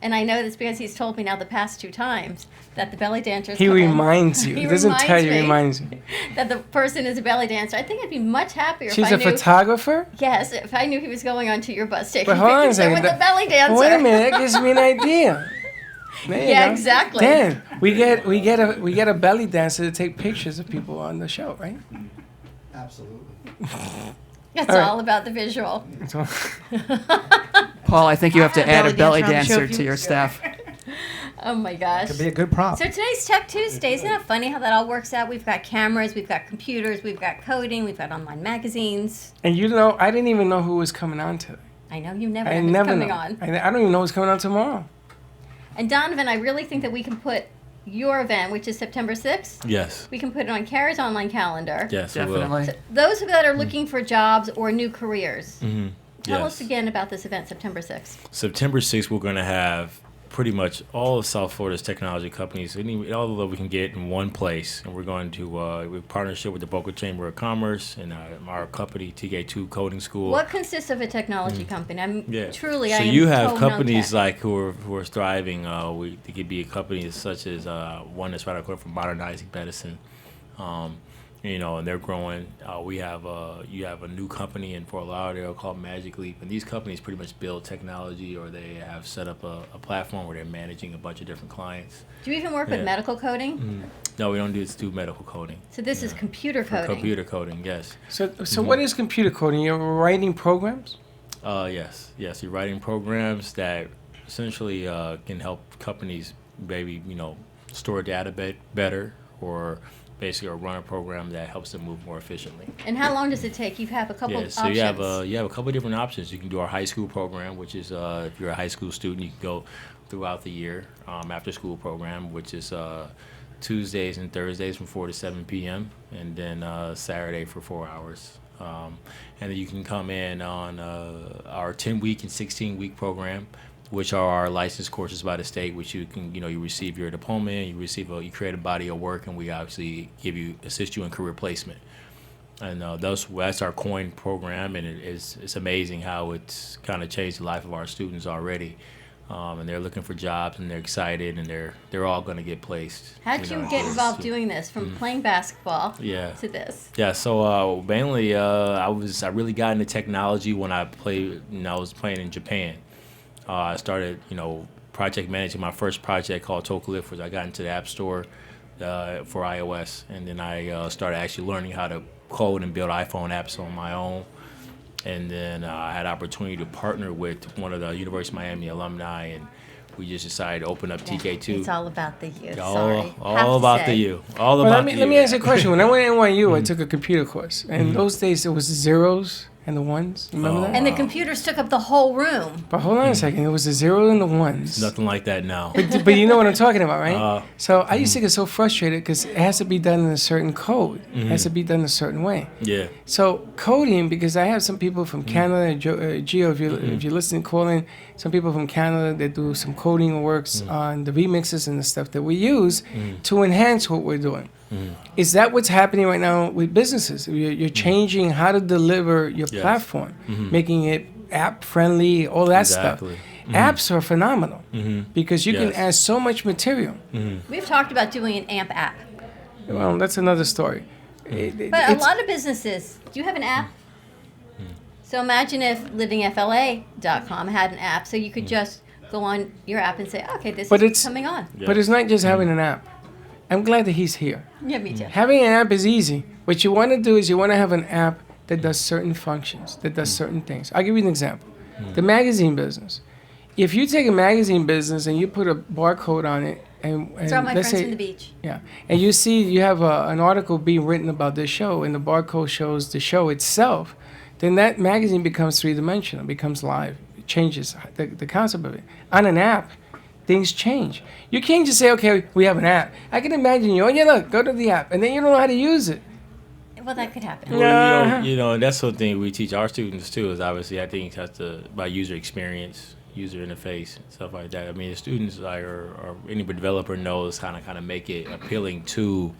And I know this because he's told me now the past 2 times that the belly dancers He come in. reminds you. He doesn't tell you, he reminds you. That the person is a belly dancer. I think I'd be much happier if She's I a knew. photographer? Yes, if I knew he was going onto your bus taking But hold on a pictures there second. with the belly dancer. Wait a minute, that gives me an idea. There you Yeah, go. exactly. Dan, we get a belly dancer to take pictures of people on the show, right? Absolutely. It's All right. all about the visual. Paul, I think you have to add a belly dancer on the show dancer if you- to your staff. Oh my gosh. Could be a good prop. So today's Tech Tuesday. Isn't it funny how that all works out? We've got cameras, we've got computers, we've got coding, we've got online magazines. And you know, I didn't even know who was coming on today. I know you never I know who's never coming know. on. I don't even know who's coming on tomorrow. And Donovan, I really think that we can put your event, which is September 6th, Yes. we can put it on Carrie's online calendar. Yes, we will. Definitely. So those that are looking for jobs or new careers, Mm-hmm. tell Yes. us again about this event, September 6th. September 6th, we're going to have pretty much all of South Florida's technology companies, all of them we can get in one place. And we're going to, we're partnership with the Boca Chamber of Commerce and our company, TK2 Coding School. What consists of a technology company? Truly, so I am you have total companies non-tech. like who are thriving. They could be companies such as one that's right across from Modernizing Medicine. And they're growing. You have a new company in Fort Lauderdale called Magic Leap, and these companies pretty much build technology, or they have set up a platform where they're managing a bunch of different clients. Do you even work with medical coding? No, we don't do medical coding. So this is computer coding. Computer coding, yes. So what is computer coding? You're writing programs? Yes. You're writing programs that essentially can help companies maybe store data better, or basically run a program that helps them move more efficiently. And how long does it take? You have a couple so options. you have a couple of different options. You can do our high school program, which is if you're a high school student, you can go throughout the year after school program, which is Tuesdays and Thursdays from 4 to 7 p.m. and then Saturday for 4 hours. And then you can come in on our 10-week and 16-week program, which are our licensed courses by the state, which you can, you receive your diploma in, you create a body of work, and we obviously assist you in career placement. And that's our COIN program, and it's amazing how it's kind of changed the life of our students already. And they're looking for jobs, and they're excited, and they're all going to get placed. How did you get involved doing this, from playing basketball to this? Yeah, so mainly I really got into technology when I was playing in Japan. I started, project managing my first project called Tokalif, which I got into the App Store for iOS, and then I started actually learning how to code and build iPhone apps on my own. And then I had opportunity to partner with one of the University of Miami alumni, and we just decided to open up TK2. It's all about the you. All about the you. All about the you. Let me ask you a question. When I went to NYU, I took a computer course, and in those days it was the zeros and the ones. Remember that? And the computers took up the whole room. But hold on a second. It was the zero and the ones. It's nothing like that now. But you know what I'm talking about, right? So I used to get so frustrated because it has to be done in a certain code. It has to be done a certain way. Yeah. So coding, because I have some people from Canada, Gio, if you're listening, call in. Some people from Canada that do some coding works on the remixes and the stuff that we use to enhance what we're doing. Is that what's happening right now with businesses? You're changing how to deliver your platform, making it app friendly, all that stuff. Apps are phenomenal because you can add so much material. We've talked about doing an AMP app. Well, that's another story. But a lot of businesses, do you have an app? So imagine if livingfla.com had an app, so you could just go on your app and say, okay, this is coming on. But it's not just having an app. I'm glad that he's here. Yeah, me too. Having an app is easy. What you want to do is you want to have an app that does certain functions, that does certain things. I'll give you an example. The magazine business. If you take a magazine business and you put a barcode on it, and it's all my let's friends say, from the beach. Yeah, and you see you have an article being written about this show, and the barcode shows the show itself, then that magazine becomes three-dimensional, becomes live. It changes the concept of it. On an app, things change. You can't just say, okay, we have an app. I can imagine you, look, go to the app, and then you don't know how to use it. Well, that could happen. Well, and that's the thing we teach our students too, is obviously I think that's about user experience, user interface, stuff like that. I mean, the students or any developer knows how to kind of make it appealing to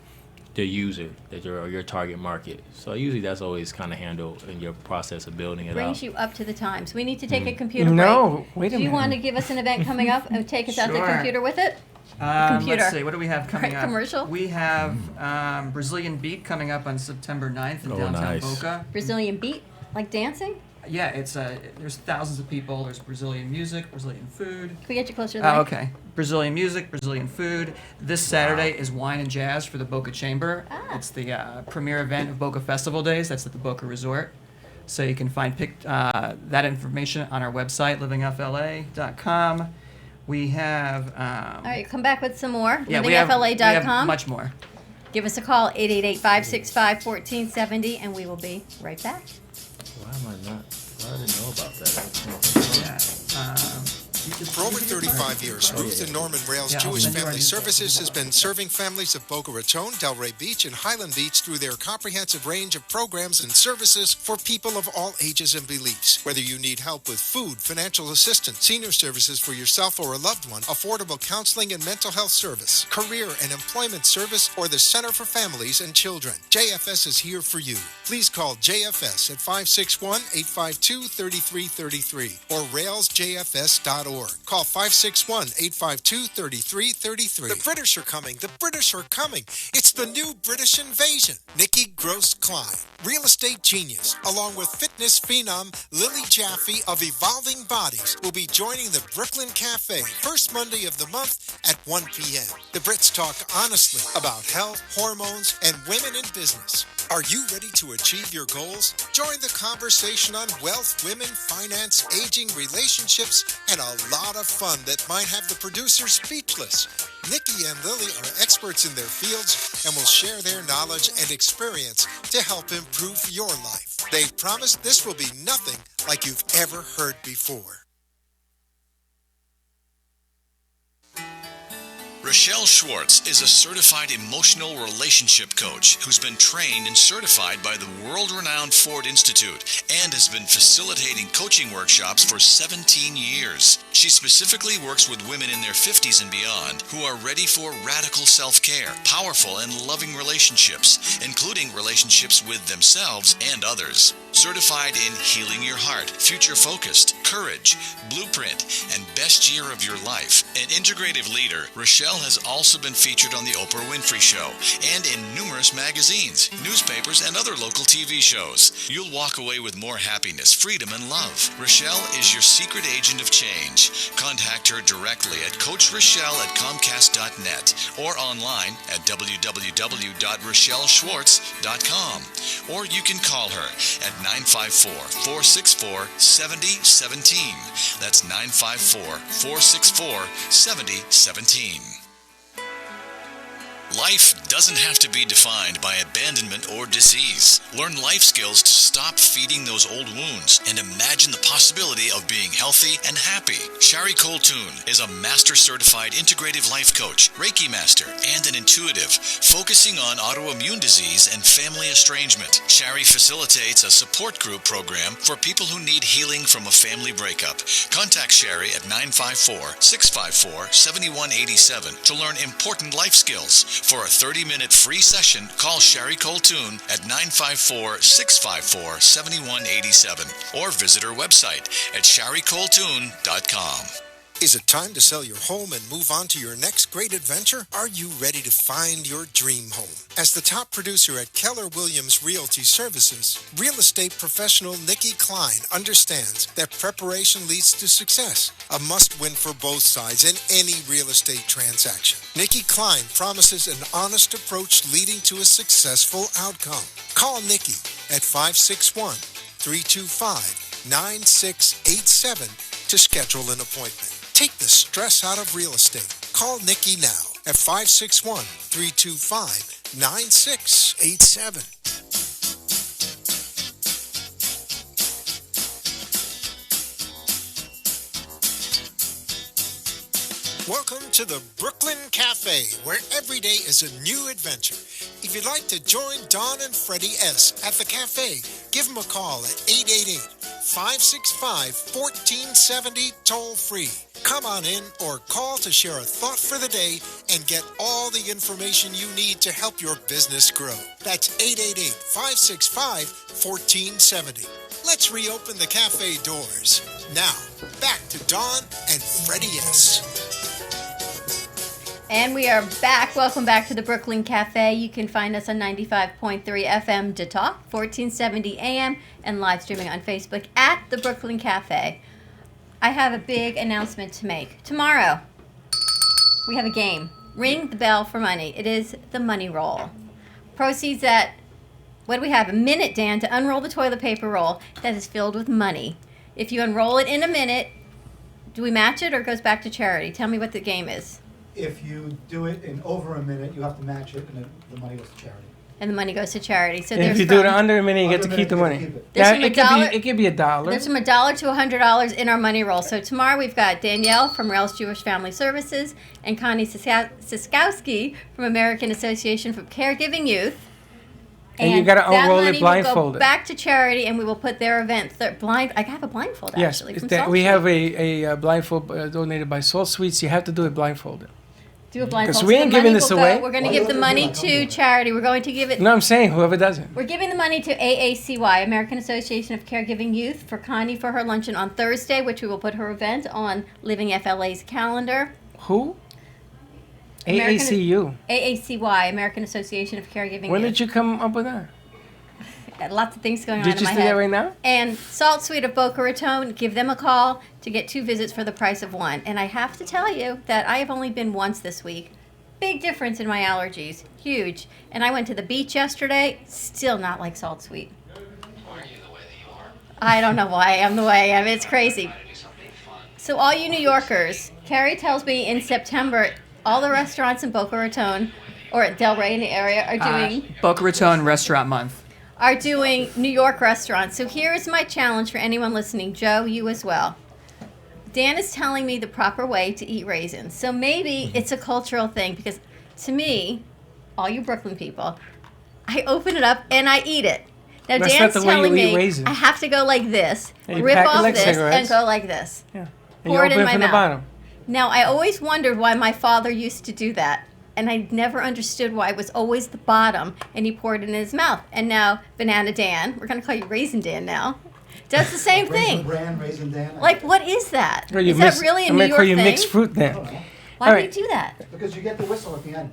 the user, that your target market. So usually that's always kind of handled in your process of building it Brings up. you up to the times. We need to take a computer break. No, wait a minute. Do you want to give us an event coming up and take us out to the Sure. computer with it? Let's see, what do we have coming up? Commercial? We have Brazilian Beat coming up on September 9th in downtown nice. Boca. Brazilian beat? Like dancing? Yeah, it's there's thousands of people. There's Brazilian music, Brazilian food. Can we get you closer to the mic? Okay. Brazilian music, Brazilian food. This Saturday is Wine and Jazz for the Boca Chamber. It's the premier event of Boca Festival Days. That's at the Boca Resort. So you can find that information on our website, livingfla.com. We have... All right, come back with some more. yeah, livingfla.com. we have much more. Give us a call, 888-565-1470, and we will be right back. Why am I not? I didn't know about that. Yeah. For over 35 years, Ruth and Norman Rails Jewish Family Services has been serving families of Boca Raton, Delray Beach, and Highland Beach through their comprehensive range of programs and services for people of all ages and beliefs. Whether you need help with food, financial assistance, senior services for yourself or a loved one, affordable counseling and mental health service, career and employment service, or the Center for Families and Children, JFS is here for you. Please call JFS at 561-852-3333 or railsjfs.org. Call 561-852-3333. The British are coming. The British are coming. It's the new British invasion. Nikki Gross-Klein, real estate genius, along with fitness phenom Lily Jaffe of Evolving Bodies, will be joining the Brooklyn Cafe first Monday of the month at 1 p.m. The Brits talk honestly about health, hormones, and women in business. Are you ready to achieve your goals? Join the conversation on wealth, women, finance, aging, relationships, and a lot of fun that might have the producers speechless. Nikki and Lily are experts in their fields and will share their knowledge and experience to help improve your life. They promise this will be nothing like you've ever heard before. Rochelle Schwartz is a certified emotional relationship coach who's been trained and certified by the world-renowned Ford Institute and has been facilitating coaching workshops for 17 years. She specifically works with women in their 50s and beyond who are ready for radical self-care, powerful and loving relationships, including relationships with themselves and others. Certified in Healing Your Heart, Future Focused, Courage, Blueprint, and Best Year of Your Life. An integrative leader, Rochelle has also been featured on The Oprah Winfrey Show and in numerous magazines, newspapers, and other local TV shows. You'll walk away with more happiness, freedom, and love. Rochelle is your secret agent of change. Contact her directly at coachrochelle@comcast.net or online at www.rochelleschwartz.com. Or you can call her at 954-464-7017. That's 954-464-7017. Life doesn't have to be defined by abandonment or disease. Learn life skills to stop feeding those old wounds and imagine the possibility of being healthy and happy. Shari Coltoon is a master certified integrative life coach, Reiki master, and an intuitive, focusing on autoimmune disease and family estrangement. Shari facilitates a support group program for people who need healing from a family breakup. Contact Shari at 954-654-7187 to learn important life skills. For a 30-minute free session, call Shari Coltoon at 954-654-7187 or visit her website at sharicoltoon.com. Is it time to sell your home and move on to your next great adventure? Are you ready to find your dream home? As the top producer at Keller Williams Realty Services, real estate professional Nikki Klein understands that preparation leads to success, a must-win for both sides in any real estate transaction. Nikki Klein promises an honest approach leading to a successful outcome. Call Nikki at 561-325-9687 to schedule an appointment. Take the stress out of real estate. Call Nikki now at 561-325-9687. Welcome to the Brooklyn Cafe, where every day is a new adventure. If you'd like to join Don and Freddy S. at the cafe, give them a call at 888-565-1470 toll-free. Come on in or call to share a thought for the day and get all the information you need to help your business grow. That's 888-565-1470. Let's reopen the cafe doors. Now, back to Dawn and Freddy S. And we are back. Welcome back to the Brooklyn Cafe. You can find us on 95.3 FM to talk, 1470 AM, and live streaming on Facebook at the Brooklyn Cafe. I have a big announcement to make. Tomorrow, we have a game. Ring the bell for money. It is the money roll. Proceeds at, what do we have? A minute, Dan, to unroll the toilet paper roll that is filled with money. If you unroll it in a minute, do we match it or it goes back to charity? Tell me what the game is. If you do it in over a minute, you have to match it, and the money goes to charity. and the money goes to charity. So And there's if you do it from- under a minute, you get to keep the money. There's Now, from a it dollar- could be $1. There's from $1 to $100 in our money roll. So tomorrow we've got Danielle from Rails Jewish Family Services and Connie Siskowski from American Association for Caregiving Youth. And you gotta that unroll it money will blindfolded. go back to charity, and we will put their event blind. I have a blindfold Yes, actually. it's From that Salt we Street. have a blindfold donated by Salt Sweets. You have to do it blindfolded. Do a blindfold. Because we So ain't the giving money this will go- away. We're going to give the money to charity. We're going to give it. No, I'm saying whoever does it. We're giving the money to AACY, American Association of Caregiving Youth, for Connie for her luncheon on Thursday, which we will put her event on Living FLA's calendar. Who? American- AACU. AACY, American Association of Caregiving When Youth. did you come up with that? Got lots of things going on Did in you my do head. that right now? And Salt Suite of Boca Raton, give them a call to get 2 visits for the price of 1. And I have to tell you that I have only been once this week. Big difference in my allergies. Huge. And I went to the beach yesterday. Still not like Salt Suite. I don't know why I am the way I am. It's crazy. So all you New Yorkers, Carrie tells me in September, all the restaurants in Boca Raton or at Del Rey in the area are doing Boca Raton Restaurant Month. New York restaurants. So here's my challenge for anyone listening. Joe, you as well. Dan is telling me the proper way to eat raisins. So maybe it's a cultural thing because to me, all you Brooklyn people, I open it up and I eat it. Now That's Dan's not the way you telling eat me raisins. I have to go like this, And you rip pack it off like this, and cigarettes. go like this. Yeah. And Pour you it in open my from mouth. the bottom. Now, I always wondered why my father used to do that. And I never understood why it was always the bottom and he poured it in his mouth. And now, Banana Dan, we're going to call you Raisin Dan now, does the same thing. Raisin Bran, Raisin Dan. Like, what is that? Well, you Is that mix- really a I'm New gonna York call you thing? mixed fruit then. Why All do right. you do that? Because you get the whistle at the end.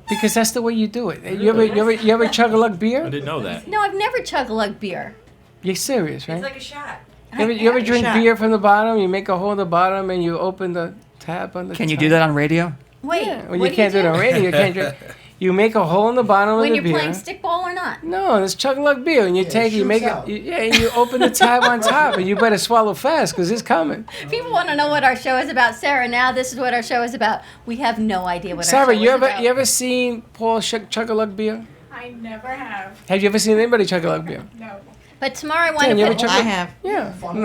Because that's the way you do it. You ever chug a lug beer? I didn't know that. No, I've never chug-a-lug beer. You're serious, right? like a shot. You ever drink shot. beer from the bottom? You make a hole in the bottom and you open the tap on the Can you top? do that on radio? Wait, Well, what you do can't do it on radio. You can't drink. You make a hole in the bottom When of the you're beer. playing stickball or not? No, it's chug a lug beer, and you take it, you make shoots it, and you open the tab on top, and you better swallow fast because it's coming. People want to know what our show is about. Sarah, now this is what our show is about. We have no idea what our Sarah, show you is ever about. you ever seen Paul chug a lug beer? I never have. Have you ever seen anybody chug a lug beer? No. But tomorrow I want Dan, you to ever put... chug a- have. Yeah. Now fun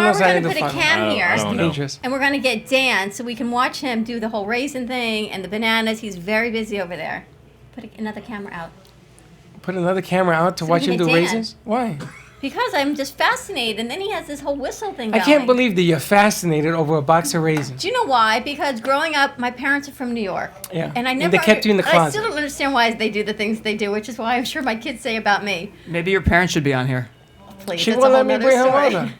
Tomorrow is we're not going to into put a fun. cam here. I don't know. Dangerous. And we're going to get Dan so we can watch him do the whole raisin thing and the bananas. He's very busy over there. Put another camera out. Put another camera out to So we watch can him get do Dan. raisins. Why? Because I'm just fascinated. And then he has this whole whistle thing I going. can't believe that you're fascinated over a box of raisins. Do you know why? Because growing up, my parents are from New York. Yeah. And I And never... they kept you in the I closet. still don't understand why they do the things they do, which is why I'm sure my kids say about me. Maybe your parents should be on here. Please, She it's a won't whole let me nother bring her story. mother.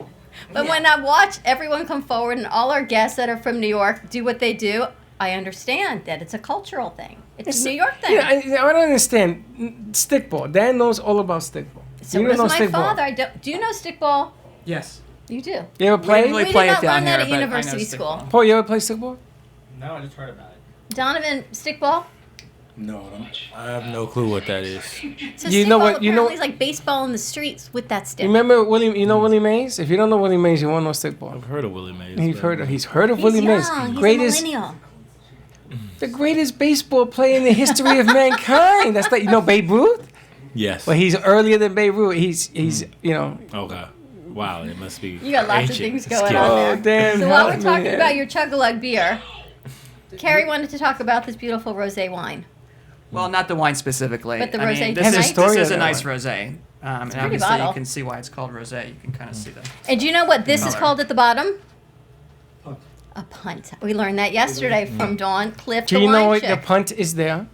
But when I watch everyone come forward and all our guests that are from New York do what they do, I understand that it's a cultural thing. It's a New York thing. Yeah, I don't understand. Stickball. Dan knows all about stickball. So you does don't know my stickball. father. Do you know stickball? Yes. You do. You ever play? really We play did it not down learn that here, at but I know university stickball. school. Paul, you ever play stickball? No, I just heard about it. Donovan, stickball? No, I have no clue what that is. So You stickball know what- you know- apparently is like baseball in the streets with that stick. Remember Willie? You know Willie Mays? If you don't know Willie Mays, you won't know stickball. I've heard of Willie Mays. He's but- heard of He's Willie young. Mays. He's Greatest, a millennial. the greatest baseball player in the history of mankind. That's like, you know, Babe Ruth. Yes. Well, he's earlier than Babe Ruth. He's you know. Okay. Wow, it must be. You got lots of ancient things going skill. on there. Oh, damn, So while help we're talking me. about your chug-a-lug beer, Carrie wanted to talk about this beautiful rosé wine. Well, not the wine specifically. But the I rosé mean, tonight? this Has a story is of a that nice one. rosé. And pretty obviously bottle. you can see why it's called rosé. You can kind of see that. And do you know what this is Color. called at the bottom? Punt. A punt. We learned that yesterday from Dawn Cliff, Do the you know wine what the chick. punt is there?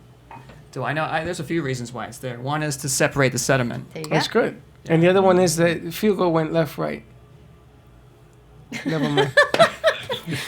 Do I know? There's a few reasons why it's there. One is to separate the sediment. There you That's go. good. And the other one is the field goal went left, right. Never mind.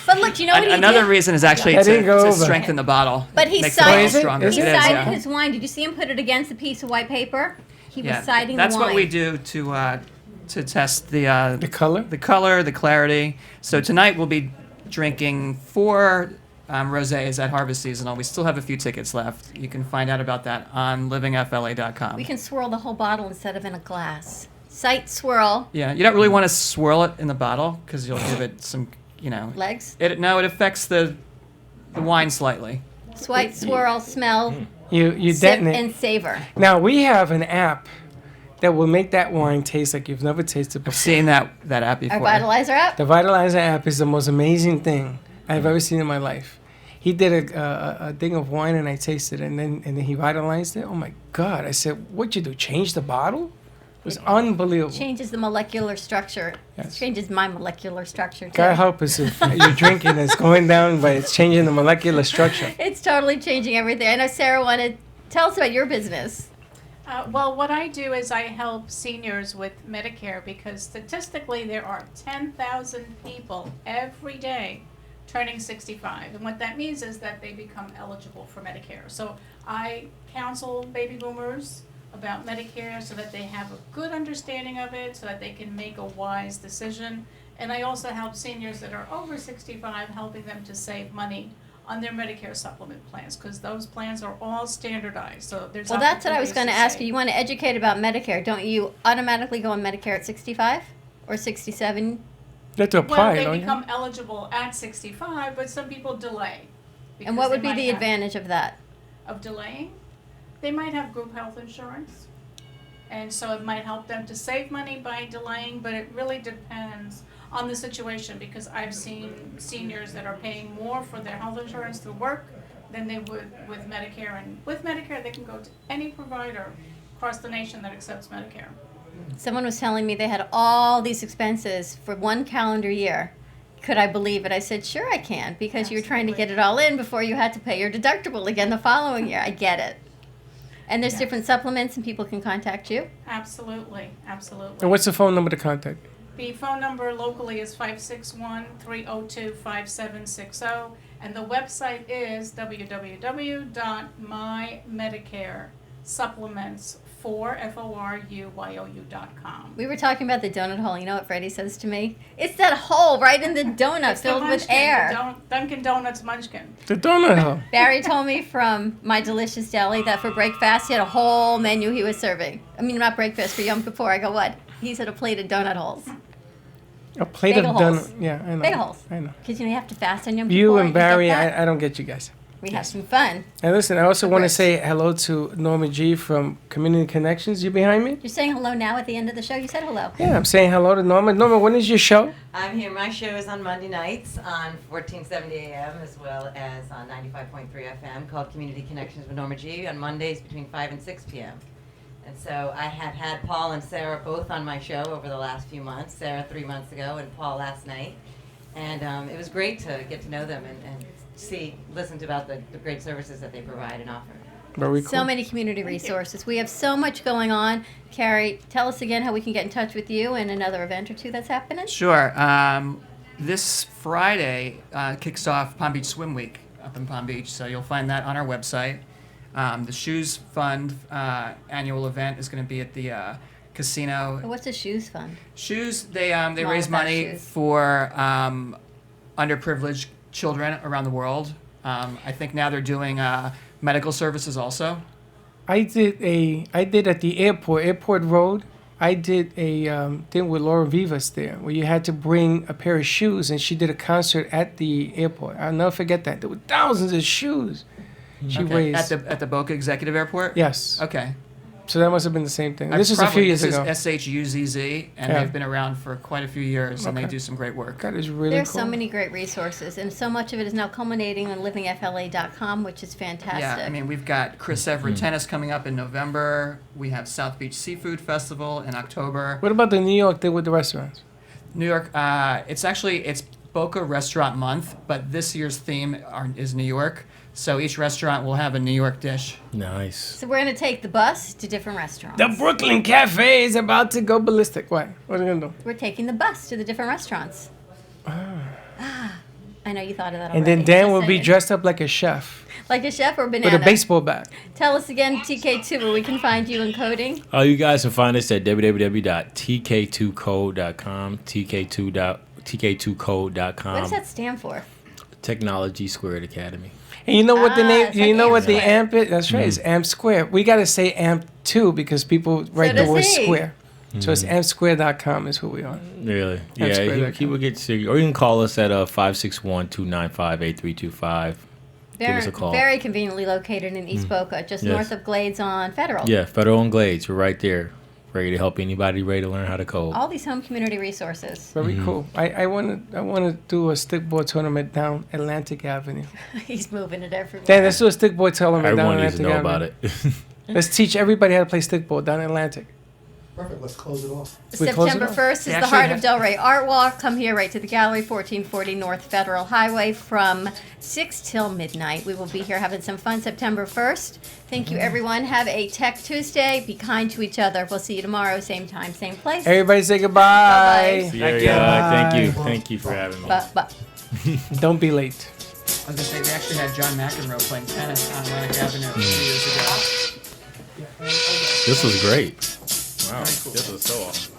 But look, you know what he Another did? reason is actually That didn't go to over. strengthen the bottle. But he Makes the bottle sided, stronger. Is he it? It is, sided yeah. his wine. Did you see him put it against a piece of white paper? He Yeah, was siding that's the wine. what we do to test the color? the color, the clarity. So tonight we'll be drinking 4 rosés at Harvest Seasonal. We still have a few tickets left. You can find out about that on livingfla.com. We can swirl the whole bottle instead of in a glass. Sight swirl. Yeah, you don't really want to swirl it in the bottle because you'll give it some, you know. Legs? It affects the wine slightly. Swipe, swirl, smell. You Sip detonate. and savor. Now we have an app that will make that wine taste like you've never tasted before. I've seen that app before. Our Vitalizer app? The Vitalizer app is the most amazing thing I've ever seen in my life. He did a thing of wine and I tasted it, and then he vitalized it. Oh my God! I said, "What'd you do? Change the bottle?" It was unbelievable. Changes the molecular structure. Yes. Changes my molecular structure too. God help us if you're drinking, it's going down, but it's changing the molecular structure. It's totally changing everything. I know Sarah wanted tell us about your business. Well, what I do is I help seniors with Medicare because statistically there are 10,000 people every day turning 65. And what that means is that they become eligible for Medicare. So I counsel baby boomers about Medicare so that they have a good understanding of it, so that they can make a wise decision. And I also help seniors that are over 65, helping them to save money on their Medicare supplement plans, because those plans are all standardized. So there's Well, that's what I was opportunities going to to ask save. you. You want to educate about Medicare. Don't you automatically go on Medicare at 65 or 67? You have to apply, Well, they don't you? become eligible at 65, but some people delay. And what because would they be the might have- advantage of that? Of delaying? They might have group health insurance, and so it might help them to save money by delaying, but it really depends on the situation, because I've seen seniors that are paying more for their health insurance through work than they would with Medicare, and with Medicare, they can go to any provider across the nation that accepts Medicare. Someone was telling me they had all these expenses for one calendar year. Could I believe it? I said, sure I can, because you were trying to get it all in before you had to pay your deductible again the following year. I get it. And there's different supplements and people can contact you? Absolutely, absolutely. And what's the phone number to contact? The phone number locally is 561-302-5760, and the website is www.mymedicaresupplements4FORUYOU.com. We were talking about the donut hole. You know what Freddy says to me? It's that hole right in the donut It's the filled with Munchkin, air. the Dunkin' Donuts Munchkin. The donut hole. Barry told me from My Delicious Deli that for breakfast he had a whole menu he was serving. I mean, not breakfast, for Yom Kippur. I go, what? He said a plate of donut holes. A plate Bagel of holes. donut. Yeah, I know. Bagel holes. I know. Because you have to fast on Yom Kippur. You and get Barry, that. I don't get you guys. We have some fun. And listen, I also want to say hello to Norma G from Community Connections. You behind me? You're saying hello now at the end of the show? You said hello. Yeah, I'm saying hello to Norma. Norma, when is your show? I'm here. My show is on Monday nights on 1470 AM as well as on 95.3 FM called Community Connections with Norma G on Mondays between 5 and 6 p.m. And so I have had Paul and Sarah both on my show over the last few months. Sarah 3 months ago and Paul last night. And it was great to get to know them and listen to about the great services that they provide and offer. Very cool. So many community resources. We have so much going on. Carrie, tell us again how we can get in touch with you and another event or two that's happening. Sure. This Friday kicks off Palm Beach Swim Week up in Palm Beach, so you'll find that on our website. The Shoes Fund annual event is going to be at the casino. What's a shoes fund? Shoes, they all raise about money shoes. for underprivileged children around the world. I think now they're doing medical services also. I did at the airport road. I did a thing with Laura Vivas there, where you had to bring a pair of shoes, and she did a concert at the airport. I'll never forget that. There were thousands of shoes she Okay. raised. At the Boca Executive Airport? Yes. Okay. So that must have been the same thing. This was a few Probably- years this ago. is SHUZZ, and Yeah. they've been around for quite a few years, and they Okay. do some great work. That is really There's cool. so many great resources, and so much of it is now culminating on livingfla.com, which is fantastic. Yeah, I mean, we've got Chris Everett Tennis coming up in November. We have South Beach Seafood Festival in October. What about the New York thing with the restaurants? New York, it's Boca Restaurant Month, but this year's theme is New York. So each restaurant will have a New York dish. Nice. So we're going to take the bus to different restaurants. The Brooklyn Cafe is about to go ballistic. What? What are you gonna do? We're taking the bus to the different restaurants. I know you thought of that already. And then Dan Just will be saying. dressed up like a chef Like a chef or banana? with a baseball bat. Tell us again, TK2, where we can find you in coding. You guys can find us at www.tk2code.com, tk2code.com. What does that stand for? Technology Squared Academy. And you know what the name? it's You like know Amp what the Square. amp is? That's right. It's amp square. We gotta say amp 2 because people write the does word he. square. So it's ampsquare.com is who we are. Really? Yeah, Squared.com. he will get to you. Or you can call us at 561-295-8325. give us a call. Very conveniently located in East Boca, just north of Glades on Federal. Yeah, Federal and Glades. We're right there, ready to help anybody ready to learn how to code. All these home community resources. Very cool. I want to do a stickball tournament down Atlantic Avenue. He's moving it everywhere. Dan, let's do a stickball tournament down Everyone needs to Atlantic know Avenue. about it. Let's teach everybody how to play stickball down Atlantic. Perfect. Let's close it off. September 1st is the Heart of Delray Art Walk. Come here right to the gallery, 1440 North Federal Highway from 6 till midnight. We will be here having some fun September 1st. Thank you, everyone. Have a Tech Tuesday. Be kind to each other. We'll see you tomorrow, same time, same place. Everybody say goodbye. Bye-bye. See you guys. Thank you. Thank you for having me. Don't be late. I was gonna say they actually had John McEnroe playing tennis on Atlantic Avenue 2 years ago. This was great. Wow, Very cool. this was so awesome.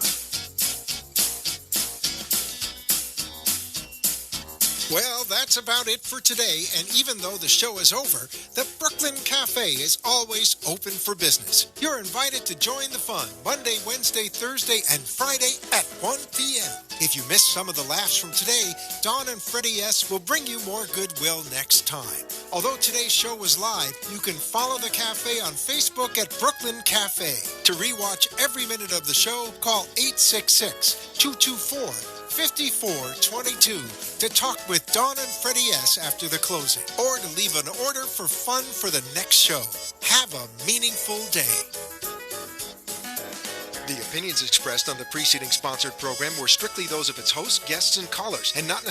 Well, that's about it for today, and even though the show is over, the Brooklyn Cafe is always open for business. You're invited to join the fun Monday, Wednesday, Thursday, and Friday at 1 p.m. If you missed some of the laughs from today, Dawn and Freddy S. will bring you more goodwill next time. Although today's show was live, you can follow the cafe on Facebook at Brooklyn Cafe. To rewatch every minute of the show, call 866-224-5422 to talk with Dawn and Freddy S. after the closing, or to leave an order for fun for the next show. Have a meaningful day. The opinions expressed on the preceding sponsored program were strictly those of its hosts, guests, and callers, and not necessarily